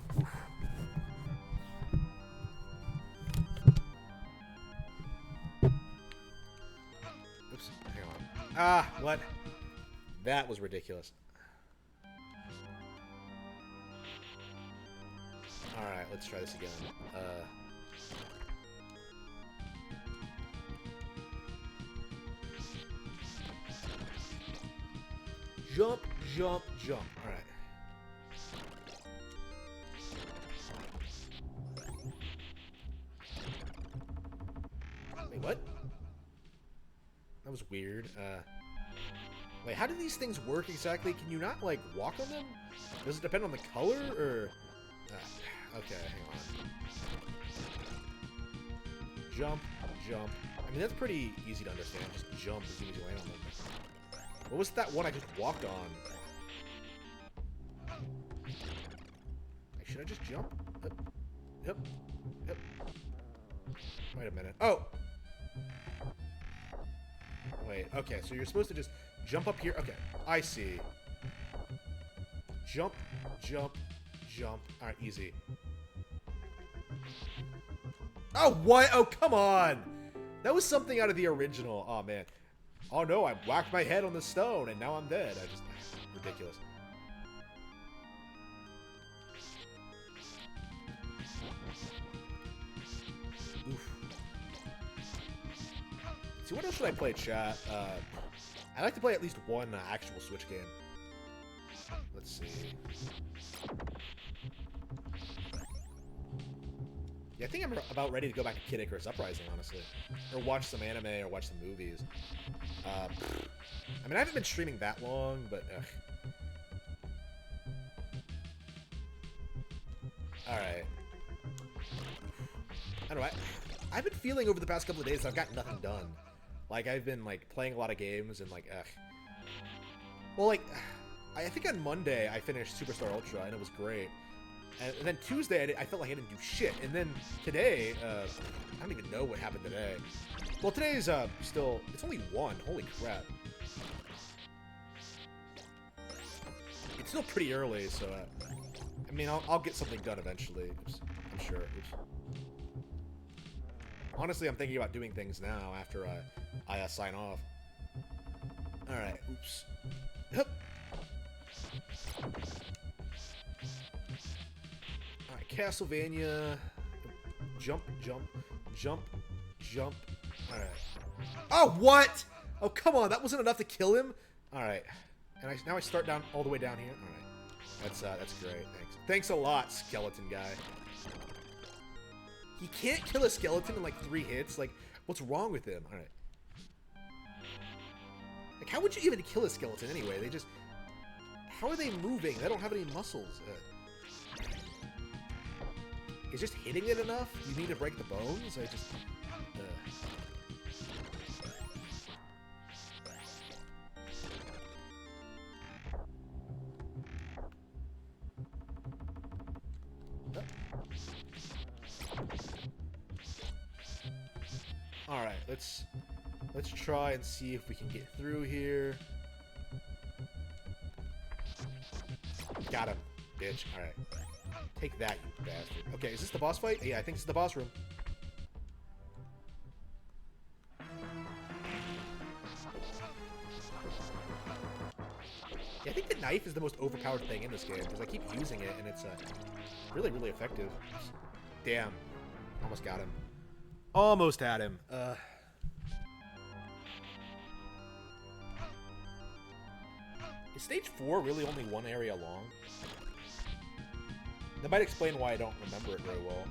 Ah, what? That was ridiculous. Alright, let's try this again. Jump, jump, jump. Alright. Wait, what? That was weird. Wait, how do these things work exactly? Can you not, like, walk on them? Does it depend on the color, or... okay, hang on. Jump, jump. I mean, that's pretty easy to understand. Just jump as soon as you land on them. What was that one I just walked on? Like, should I just jump? Yep. Yep. Yep. Wait a minute. Oh! Wait, okay, so you're supposed to just jump up here. Okay, I see. Jump, jump, jump. Alright, easy. Oh, what? Oh, come on! That was something out of the original. Oh, man. Oh, no, I whacked my head on the stone, and now I'm dead. I just... ridiculous. Oof. See, what else should I play, chat? I like to play at least one actual Switch game. Let's see. Yeah, I think I'm about ready to go back to Kid Icarus Uprising, honestly. Or watch some anime, or watch some movies. I mean, I haven't been streaming that long, but... Alright. I don't know, I've been feeling over the past couple of days that I've got nothing done. Like, I've been, like, playing a lot of games, and, like, well, like, I think on Monday I finished Superstar Ultra, and it was great. And then Tuesday, I felt like I didn't do shit. And then today, I don't even know what happened today. Well, today's still... It's only 1. Holy crap. It's still pretty early, so... I mean, I'll get something done eventually. Oops, I'm sure. Oops. Honestly, I'm thinking about doing things now after I sign off. Alright, oops. Yep. Alright, Castlevania. Jump, jump, jump, jump. Alright. Oh, what? Oh, come on. That wasn't enough to kill him? Alright. And now I start down all the way down here? Alright. That's great. Thanks. Thanks a lot, skeleton guy. He can't kill a skeleton in like 3 hits? Like, what's wrong with him? Alright. Like, how would you even kill a skeleton anyway? They just... How are they moving? They don't have any muscles. Is just hitting it enough? You need to break the bones? I just... Alright, let's try and see if we can get through here. Got him, bitch. Alright. Take that, you bastard. Okay, is this the boss fight? Yeah, I think this is the boss room. Yeah, I think the knife is the most overpowered thing in this game, because I keep using it, and it's really, really effective. Damn. Almost got him. Almost had him. Is stage 4 really only one area long? That might explain why I don't remember it very well.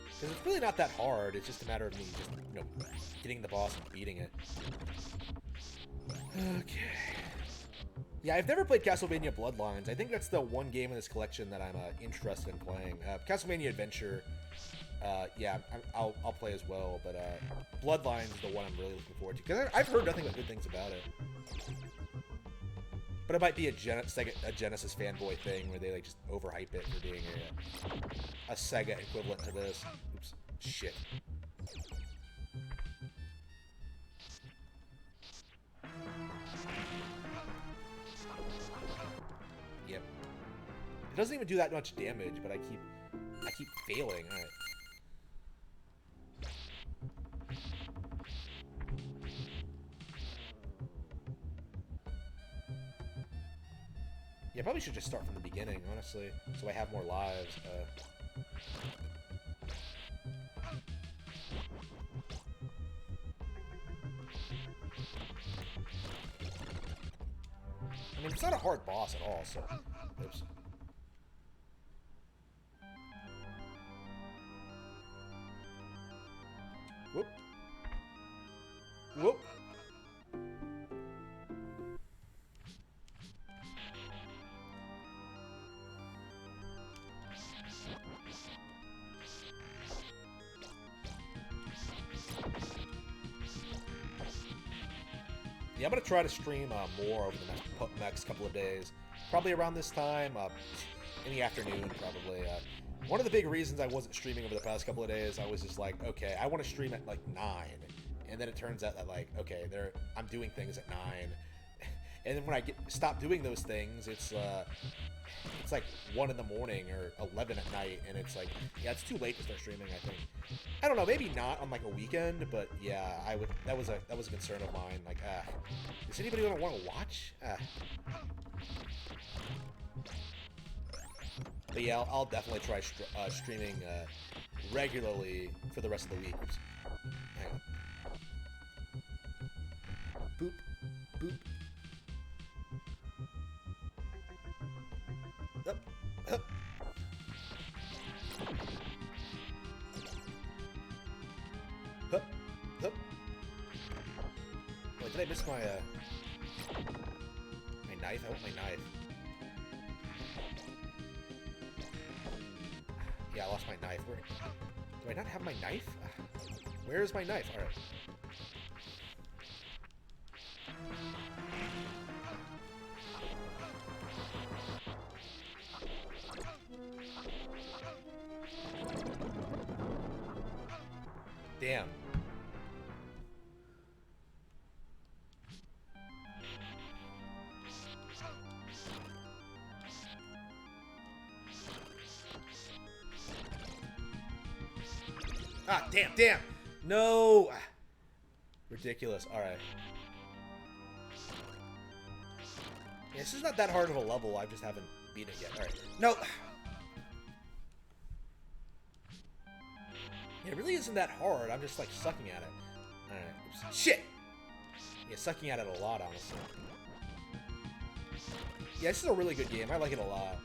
Because it's really not that hard. It's just a matter of me just, you know, getting the boss and beating it. Okay. Yeah, I've never played Castlevania Bloodlines. I think that's the one game in this collection that I'm interested in playing. Castlevania Adventure, yeah, I'll play as well, but Bloodlines is the one I'm really looking forward to. Because I've heard nothing but good things about it. But it might be a Genesis fanboy thing where they like just overhype it for being a Sega equivalent to this. Oops, shit. Yep. It doesn't even do that much damage, but I keep failing. All right. Yeah, probably should just start from the beginning, honestly, so I have more lives. I mean, it's not a hard boss at all, so... Oops. Whoop. Whoop. Yeah, I'm going to try to stream more over the next couple of days. Probably around this time, in the afternoon, probably. One of the big reasons I wasn't streaming over the past couple of days, I was just like, okay, I want to stream at like 9. And then it turns out that like, okay, I'm doing things at 9. And then when I stop doing those things, it's like 1 in the morning or 11 at night, and it's like, yeah, it's too late to start streaming, I think. I don't know, maybe not on like a weekend, but yeah, that was a concern of mine. Like, does anybody want to watch? But yeah, I'll definitely try streaming regularly for the rest of the week. Oops. Hang on. Boop, boop. Up, up. Up, up. Wait, did I miss my knife? I want my knife. Yeah, I lost my knife. Where? Do I not have my knife? Where is my knife? All right. Damn. Ah, damn. No. Ridiculous. All right. Yeah, this is not that hard of a level. I just haven't beat it yet. All right. No. Yeah, it really isn't that hard. I'm just like sucking at it. All right. Oops. Shit. Yeah, sucking at it a lot, honestly. Yeah, this is a really good game. I like it a lot.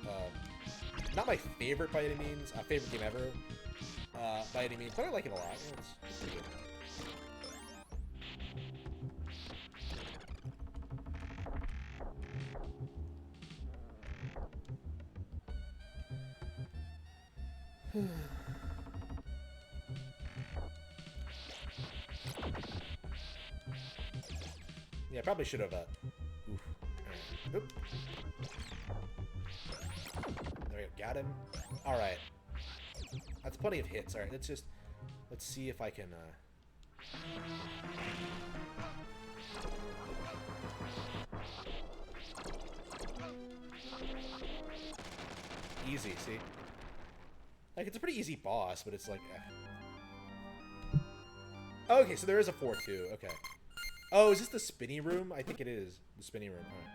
Not my favorite by any means. Favorite game ever. By any means, but I like it a lot. It's pretty good. Yeah, I probably should have, oof. Oop. There we go, got him. Alright. That's plenty of hits. Alright, let's see if I can, Easy, see? Like, it's a pretty easy boss, but it's like, Okay, so there is a 4-2, okay. Oh, is this the spinny room? I think it is. The spinny room, alright.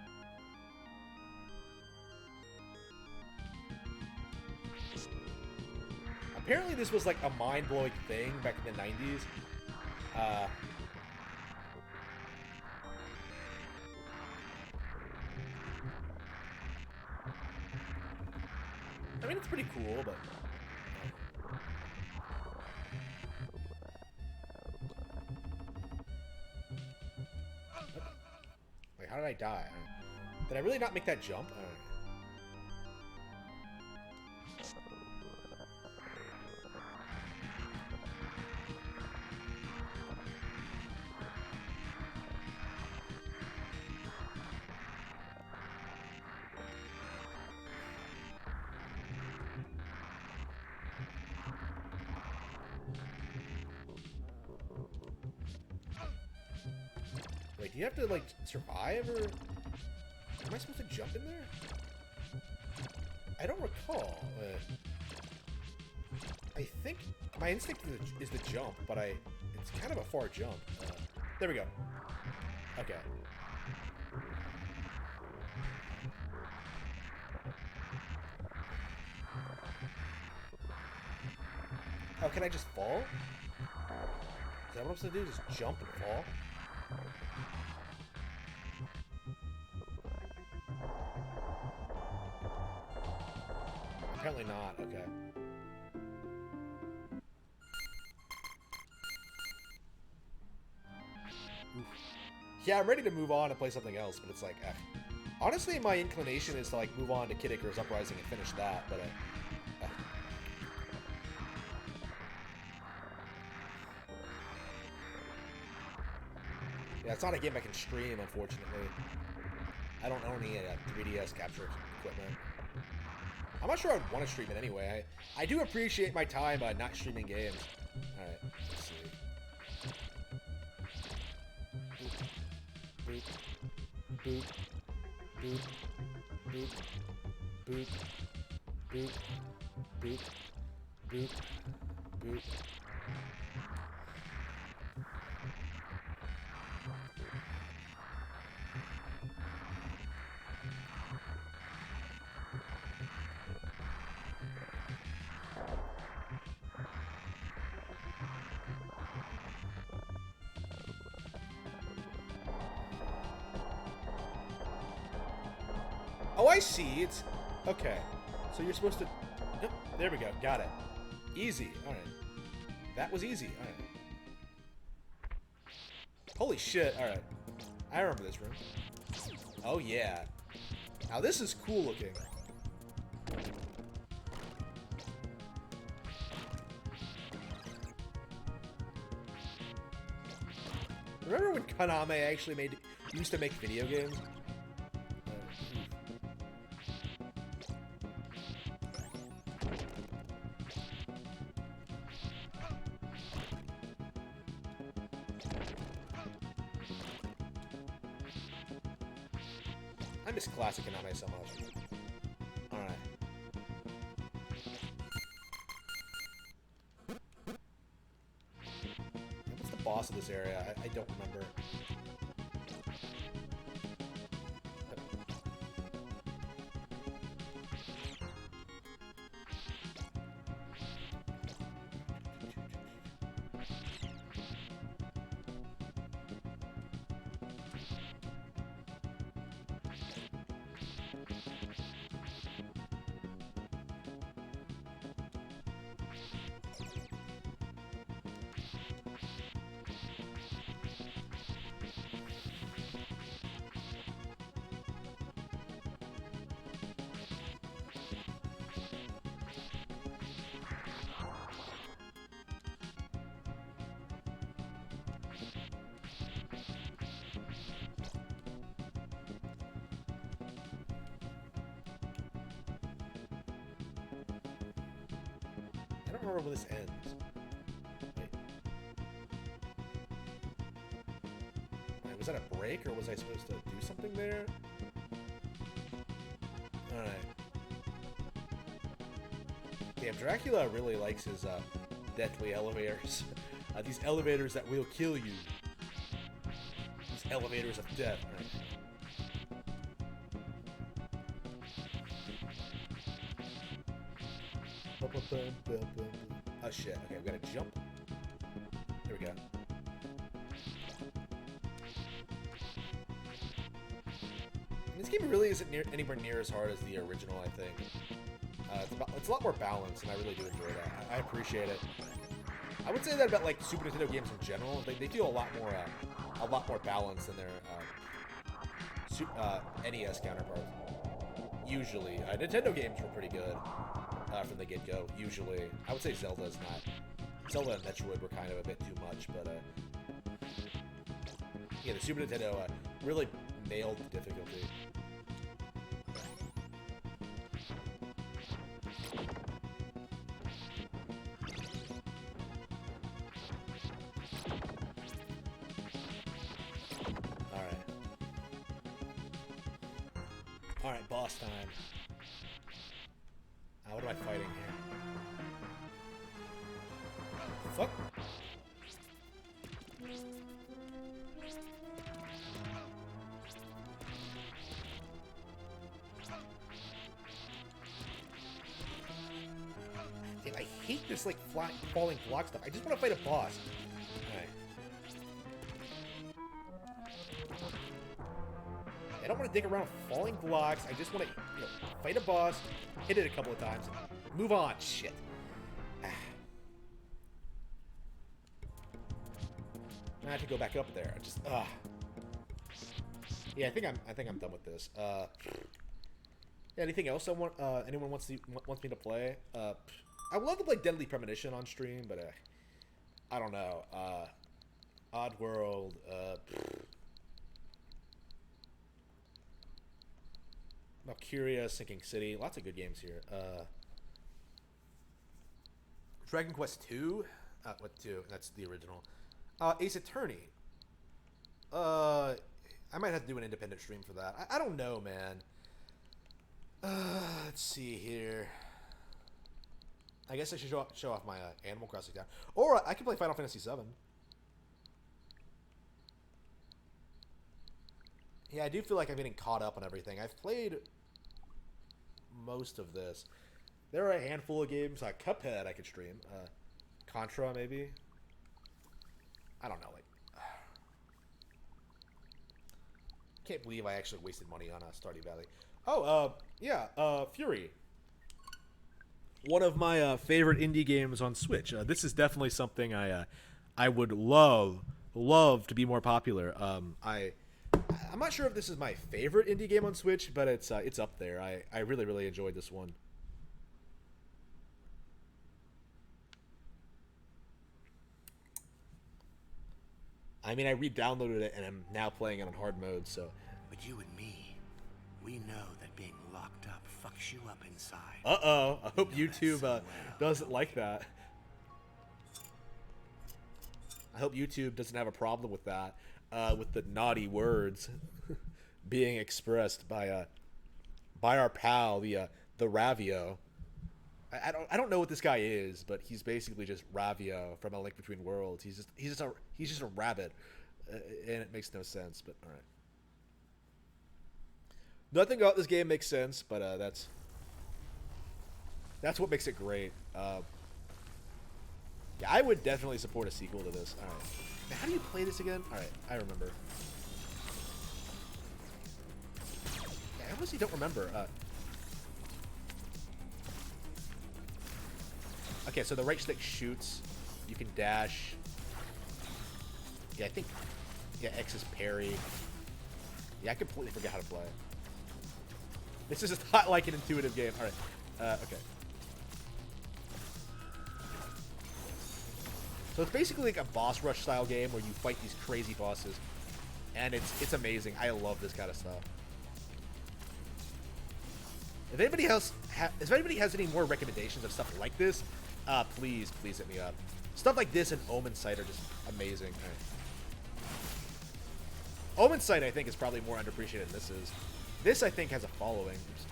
Apparently this was like a mind-blowing thing back in the 90s. I mean, it's pretty cool, but... Wait, how did I die? Did I really not make that jump? Wait, do you have to, like, survive, or... Am I supposed to jump in there? I don't recall. I think my instinct is the jump, but it's kind of a far jump. There we go. Okay. Oh, can I just fall? Is that what I'm supposed to do? Just jump and fall? Apparently not. Okay. Oof. Yeah, I'm ready to move on and play something else, but it's like, honestly, my inclination is to like move on to Kid Icarus Uprising and finish that, but yeah, it's not a game I can stream, unfortunately. I don't own any 3DS capture equipment. I'm not sure I'd want to stream it anyway. I do appreciate my time not streaming games. Alright, let's see. Boop. Boop. Boop. Boop. Boop. Boop. Boop. Boop. Boop. Oh, I see. It's... Okay. So you're supposed to... Yep, there we go. Got it. Easy. Alright. That was easy. Alright. Holy shit. Alright. I remember this room. Oh, yeah. Now, this is cool looking. Remember when Konami actually used to make video games? I miss classic Konami so much. Alright. What's the boss of this area? I don't remember. I don't remember when this ends. Wait, was that a break, or was I supposed to do something there? Alright. Damn, Dracula really likes his deathly elevators. These elevators that will kill you. These elevators of death. Right. Oh shit, okay, we gotta jump. There we go. This game really isn't anywhere near as hard as the original, I think. It's a lot more balanced, and I really do enjoy that. I appreciate it. I would say that about like Super Nintendo games in general. They feel a lot more balanced than their NES counterparts. Usually, Nintendo games were pretty good from the get-go. Usually, I would say Zelda's not. Zelda and Metroid were kind of a bit too much, but yeah, the Super Nintendo really nailed the difficulty. Alright, boss time. What am I fighting here? Fuck. Damn, I hate this like falling block stuff. I just want to fight a boss. Alright. I don't want to dig around falling blocks. I just want to, you know, fight a boss, hit it a couple of times, move on. Shit. I have to go back up there. Just yeah, I think I'm done with this. Yeah, anything else anyone wants me to play? I would love to play Deadly Premonition on stream, but I don't know. Oddworld. Valkyria, Sinking City. Lots of good games here. Dragon Quest 2. What 2? That's the original. Ace Attorney. I might have to do an independent stream for that. I don't know, man. Let's see here. I guess I should show off my Animal Crossing down. Or I could play Final Fantasy VII. Yeah, I do feel like I'm getting caught up on everything. I've played most of this. There are a handful of games. Cuphead I could stream. Contra, maybe. I don't know. Like, can't believe I actually wasted money on Stardew Valley. Oh, yeah. Fury. One of my favorite indie games on Switch. This is definitely something I would love to be more popular. I'm not sure if this is my favorite indie game on Switch, but it's up there. I really enjoyed this one. I mean, I re-downloaded it and I'm now playing it on hard mode. So, but you and me, we know that being locked up fucks you up inside. I hope YouTube doesn't like that. I hope YouTube doesn't have a problem with that. With the naughty words being expressed by our pal, the Ravio. I don't know what this guy is, but he's basically just Ravio from A Link Between Worlds. He's just a rabbit, and it makes no sense. But all right, nothing about this game makes sense, but that's what makes it great. Yeah, I would definitely support a sequel to this. All right. Now, how do you play this again? All right, I remember. Yeah, I honestly don't remember. Okay, so the right stick shoots. You can dash. Yeah, I think... Yeah, X is parry. Yeah, I completely forget how to play. This is just not like an intuitive game. Alright. Okay. So it's basically like a boss rush style game where you fight these crazy bosses. And it's amazing. I love this kind of stuff. If anybody has any more recommendations of stuff like this, please hit me up. Stuff like this and Omen Sight are just amazing. Right. Omen Sight, I think, is probably more underappreciated than this is. This, I think, has a following. Oops.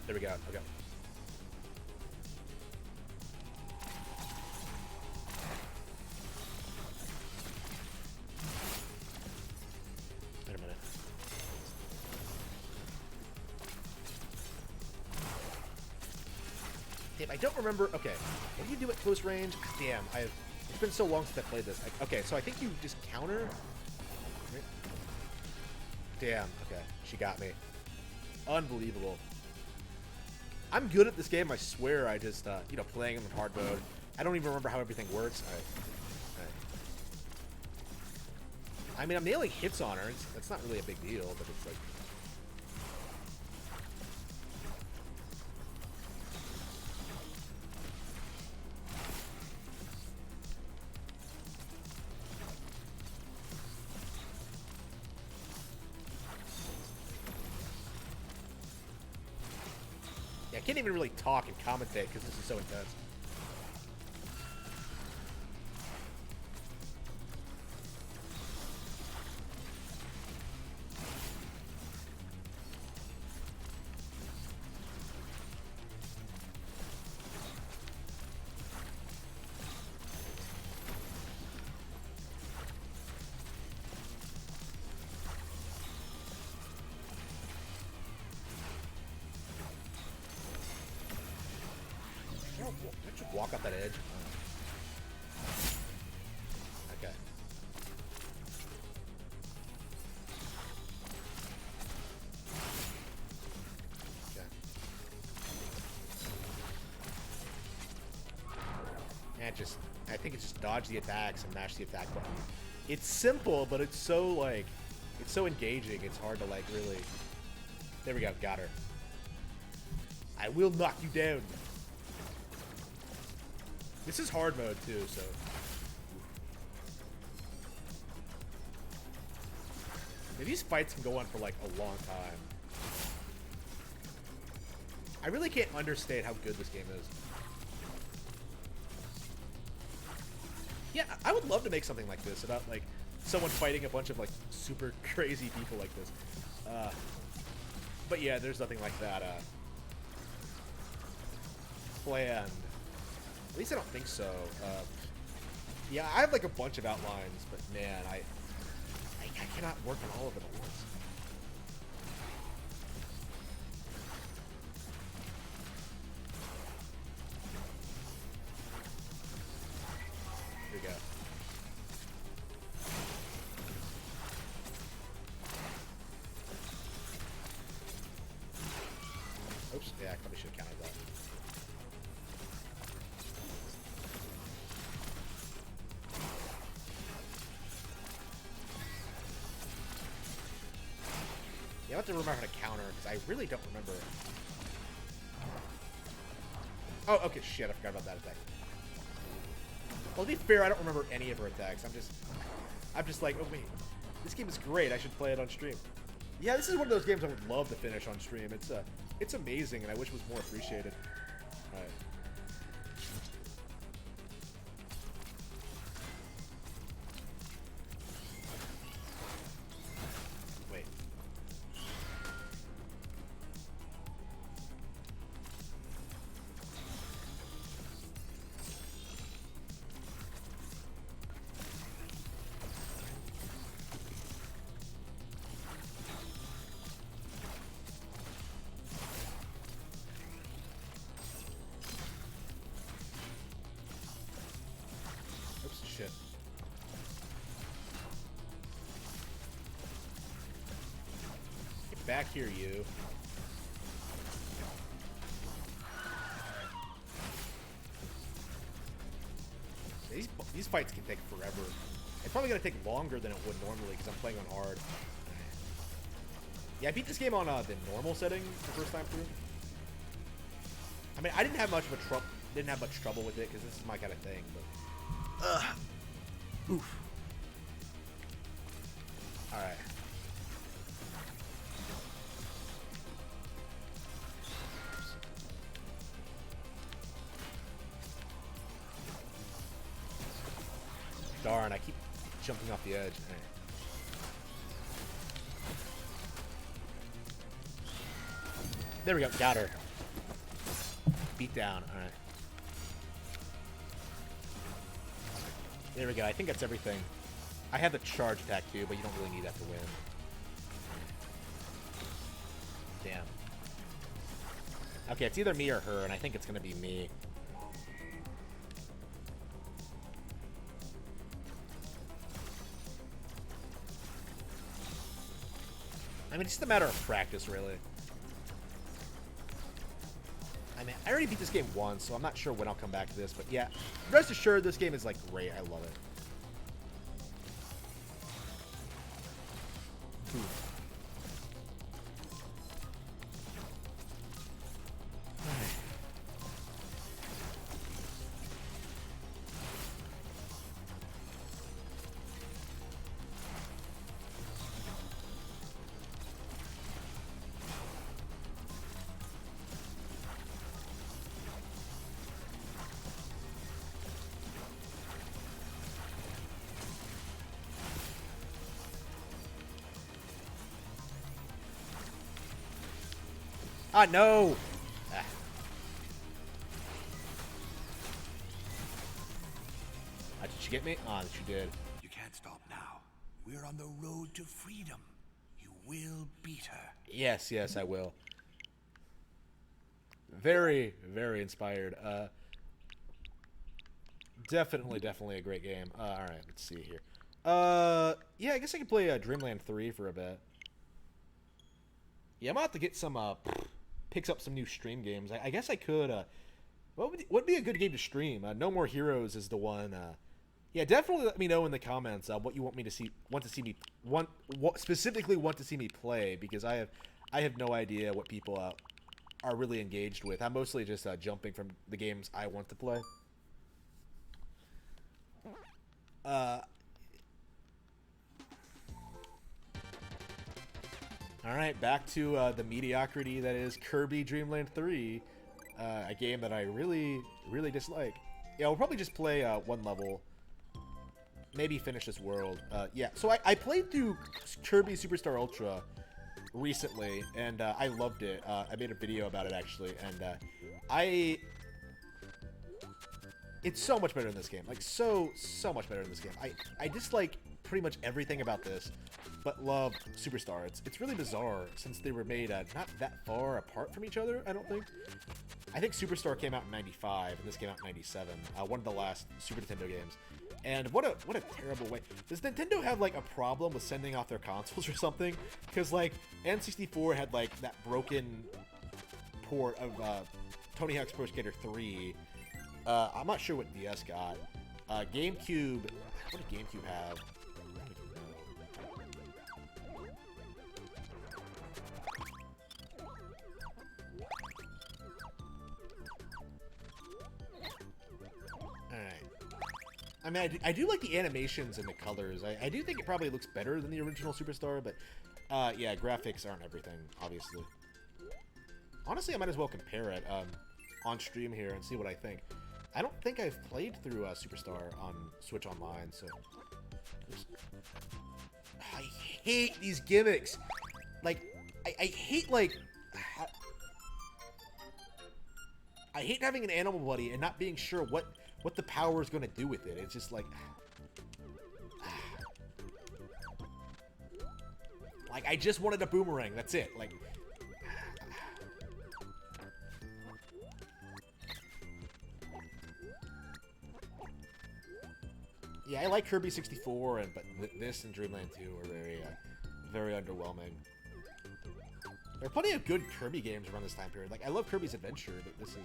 There we go. Okay. Wait a minute. Damn, I don't remember. Okay, what do you do at close range? Damn, it's been so long since I played this. Okay, so I think you just counter. Damn. Okay, she got me. Unbelievable. I'm good at this game. I swear. I just, playing in hard mode. I don't even remember how everything works. All right. I mean, I'm nailing hits on her. That's not really a big deal, but it's like. I can't even really talk and commentate because this is so intense. just walk off that edge? Okay. Okay. And I think it's just dodge the attacks and mash the attack button. It's simple, but it's so, like, it's so engaging. It's hard to, like, really... There we go. Got her. I will knock you down. This is hard mode, too, so... Yeah, these fights can go on for, like, a long time. I really can't understate how good this game is. Yeah, I would love to make something like this about, like, someone fighting a bunch of, like, super crazy people like this. But yeah, there's nothing like that, planned. At least I don't think so. Yeah, I have, like, a bunch of outlines, but man, I cannot work on all of it at once. Here we go. Oops, yeah, I probably should have counted that. Yeah, I have to remember how to counter, because I really don't remember. Oh, okay, shit, I forgot about that attack. Well, to be fair, I don't remember any of her attacks. I'm just like, oh wait, this game is great. I should play it on stream. Yeah, this is one of those games I would love to finish on stream. It's amazing, and I wish it was more appreciated. All right. Wait. Oops, shit. Get back here, you. These fights can take forever. It's probably gonna take longer than it would normally because I'm playing on hard. Yeah, I beat this game on the normal setting the first time through. I mean, I didn't have much trouble with it because this is my kind of thing. But oof. All right. Darn, I keep jumping off the edge. Right. There we go. Got her. Beat down. All right. There we go. I think that's everything. I have the charge attack too, but you don't really need that to win. Damn. Okay, it's either me or her, and I think it's going to be me. I mean, it's just a matter of practice, really. I mean, I already beat this game once, so I'm not sure when I'll come back to this, but yeah, rest assured, this game is, like, great. I love it. Ah, no! Ah. Did she get me? Ah, she did. You can't stop now. We're on the road to freedom. You will beat her. Yes, yes, I will. Very, very inspired. Definitely a great game. All right, let's see here. Yeah, I guess I could play Dreamland 3 for a bit. Yeah, I'm gonna have to get some picks up some new stream games. I guess I could. What would be a good game to stream? No More Heroes is the one. Yeah, definitely let me know in the comments what you want me to see. Specifically want to see me play, because I have no idea what people are really engaged with. I'm mostly just jumping from the games I want to play. All right, back to the mediocrity that is Kirby Dream Land 3, a game that I really dislike. Yeah, we'll probably just play one level, maybe finish this world. Yeah, so I played through Kirby Superstar Ultra recently, and I loved it. I made a video about it, actually, and it's so much better in this game. Like, so much better in this game. I dislike pretty much everything about this, but love Superstar. It's really bizarre, since they were made not that far apart from each other, I don't think. I think Superstar came out in 95, and this came out in 97. One of the last Super Nintendo games. And what a terrible way. Does Nintendo have, like, a problem with sending off their consoles or something? Because, like, N64 had, like, that broken port of Tony Hawk's Pro Skater 3. I'm not sure what DS got. GameCube... What did GameCube have? I don't even know. Alright. I mean, I do like the animations and the colors. I do think it probably looks better than the original Superstar, but yeah, graphics aren't everything, obviously. Honestly, I might as well compare it on stream here and see what I think. I don't think I've played through Superstar on Switch Online, so... I hate these gimmicks! Like, I hate, like... I hate having an animal buddy and not being sure what the power is going to do with it. It's just like... Like, I just wanted a boomerang, that's it. Like... Yeah, I like Kirby 64, but this and Dreamland 2 are very underwhelming. There are plenty of good Kirby games around this time period. Like, I love Kirby's Adventure, but this is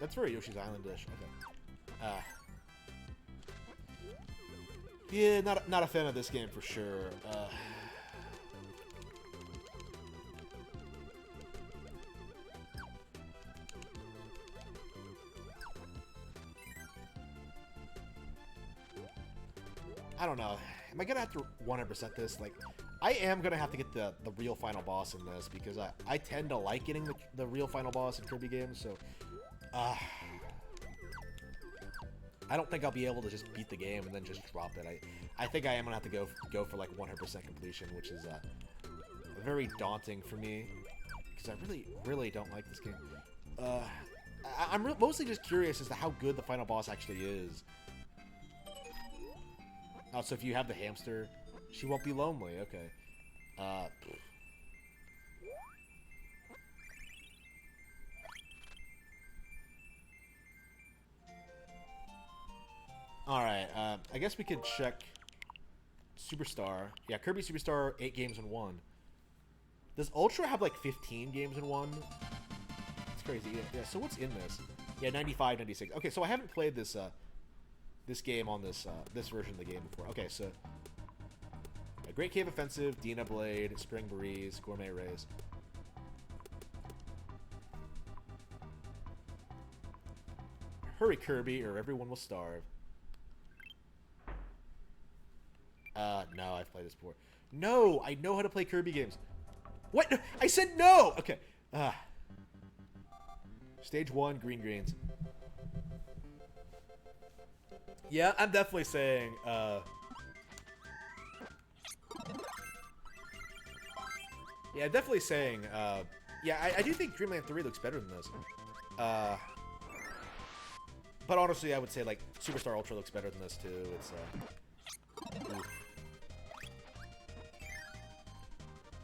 that's very Yoshi's Island-ish. Okay. Yeah, not a fan of this game for sure. I don't know. Am I gonna have to 100% this? Like, I am gonna have to get the real final boss in this, because I tend to like getting the real final boss in Kirby games, so... I don't think I'll be able to just beat the game and then just drop it. I think I am gonna have to go for, like, 100% completion, which is very daunting for me, because I really don't like this game. I'm mostly just curious as to how good the final boss actually is. Oh, so if you have the hamster, she won't be lonely. Okay. Alright, I guess we could check Superstar. Yeah, Kirby Superstar, 8 games in 1. Does Ultra have like 15 games in 1? It's crazy. Yeah, so what's in this? Yeah, 95, 96. Okay, so I haven't played this this game on this version of the game before. Okay, so Great Cave Offensive, Dina Blade, Spring Breeze, Gourmet Rays. Hurry, Kirby, or everyone will starve. No, I've played this before. No, I know how to play Kirby games. What? No, I said no! Okay. Stage 1, green greens. Yeah, I'm definitely saying, yeah, definitely saying, yeah, I do think Dreamland 3 looks better than this. But honestly, I would say, like, Superstar Ultra looks better than this, too. It's, oof.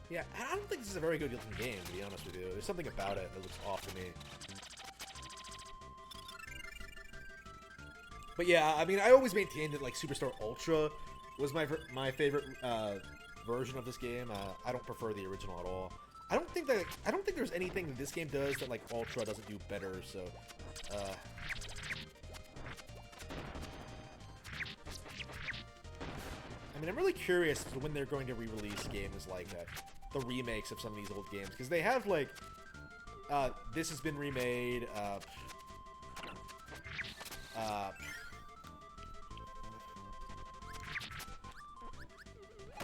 Yeah, I don't think this is a very good looking game, to be honest with you. There's something about it that looks off to me. But yeah, I mean, I always maintained that like Superstar Ultra was my favorite version of this game. I don't prefer the original at all. I don't think there's anything that this game does that like Ultra doesn't do better. So, I mean, I'm really curious as to when they're going to re-release games like the remakes of some of these old games, because they have like this has been remade.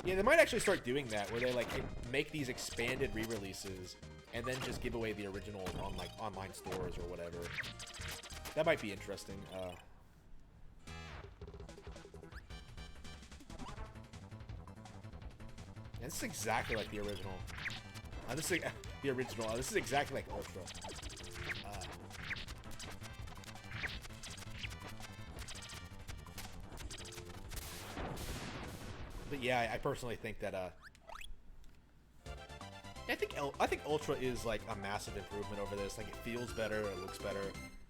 Yeah, they might actually start doing that, where they like make these expanded re-releases and then just give away the originals on like online stores or whatever. That might be interesting. Yeah, this is exactly like the original. This is the original. This is exactly like Ultra. But yeah, I personally think that I think Ultra is like a massive improvement over this. Like, it feels better, it looks better,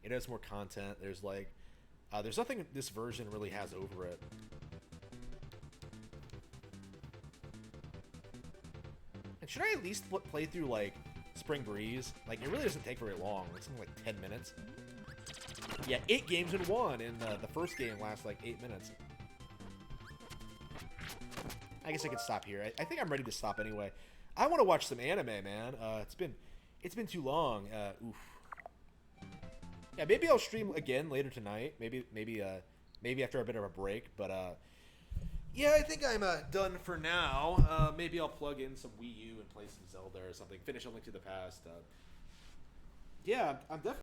it has more content. There's like there's nothing this version really has over it. And should I at least play through like Spring Breeze? Like, it really doesn't take very long. It's something like 10 minutes. Yeah, 8 games in one, and the first game lasts like 8 minutes. I guess I could stop here. I think I'm ready to stop anyway. I want to watch some anime, man. It's been too long. Oof. Yeah, maybe I'll stream again later tonight. Maybe after a bit of a break. But yeah, I think I'm done for now. Maybe I'll plug in some Wii U and play some Zelda or something. Finish A Link to the Past. Yeah, I'm definitely.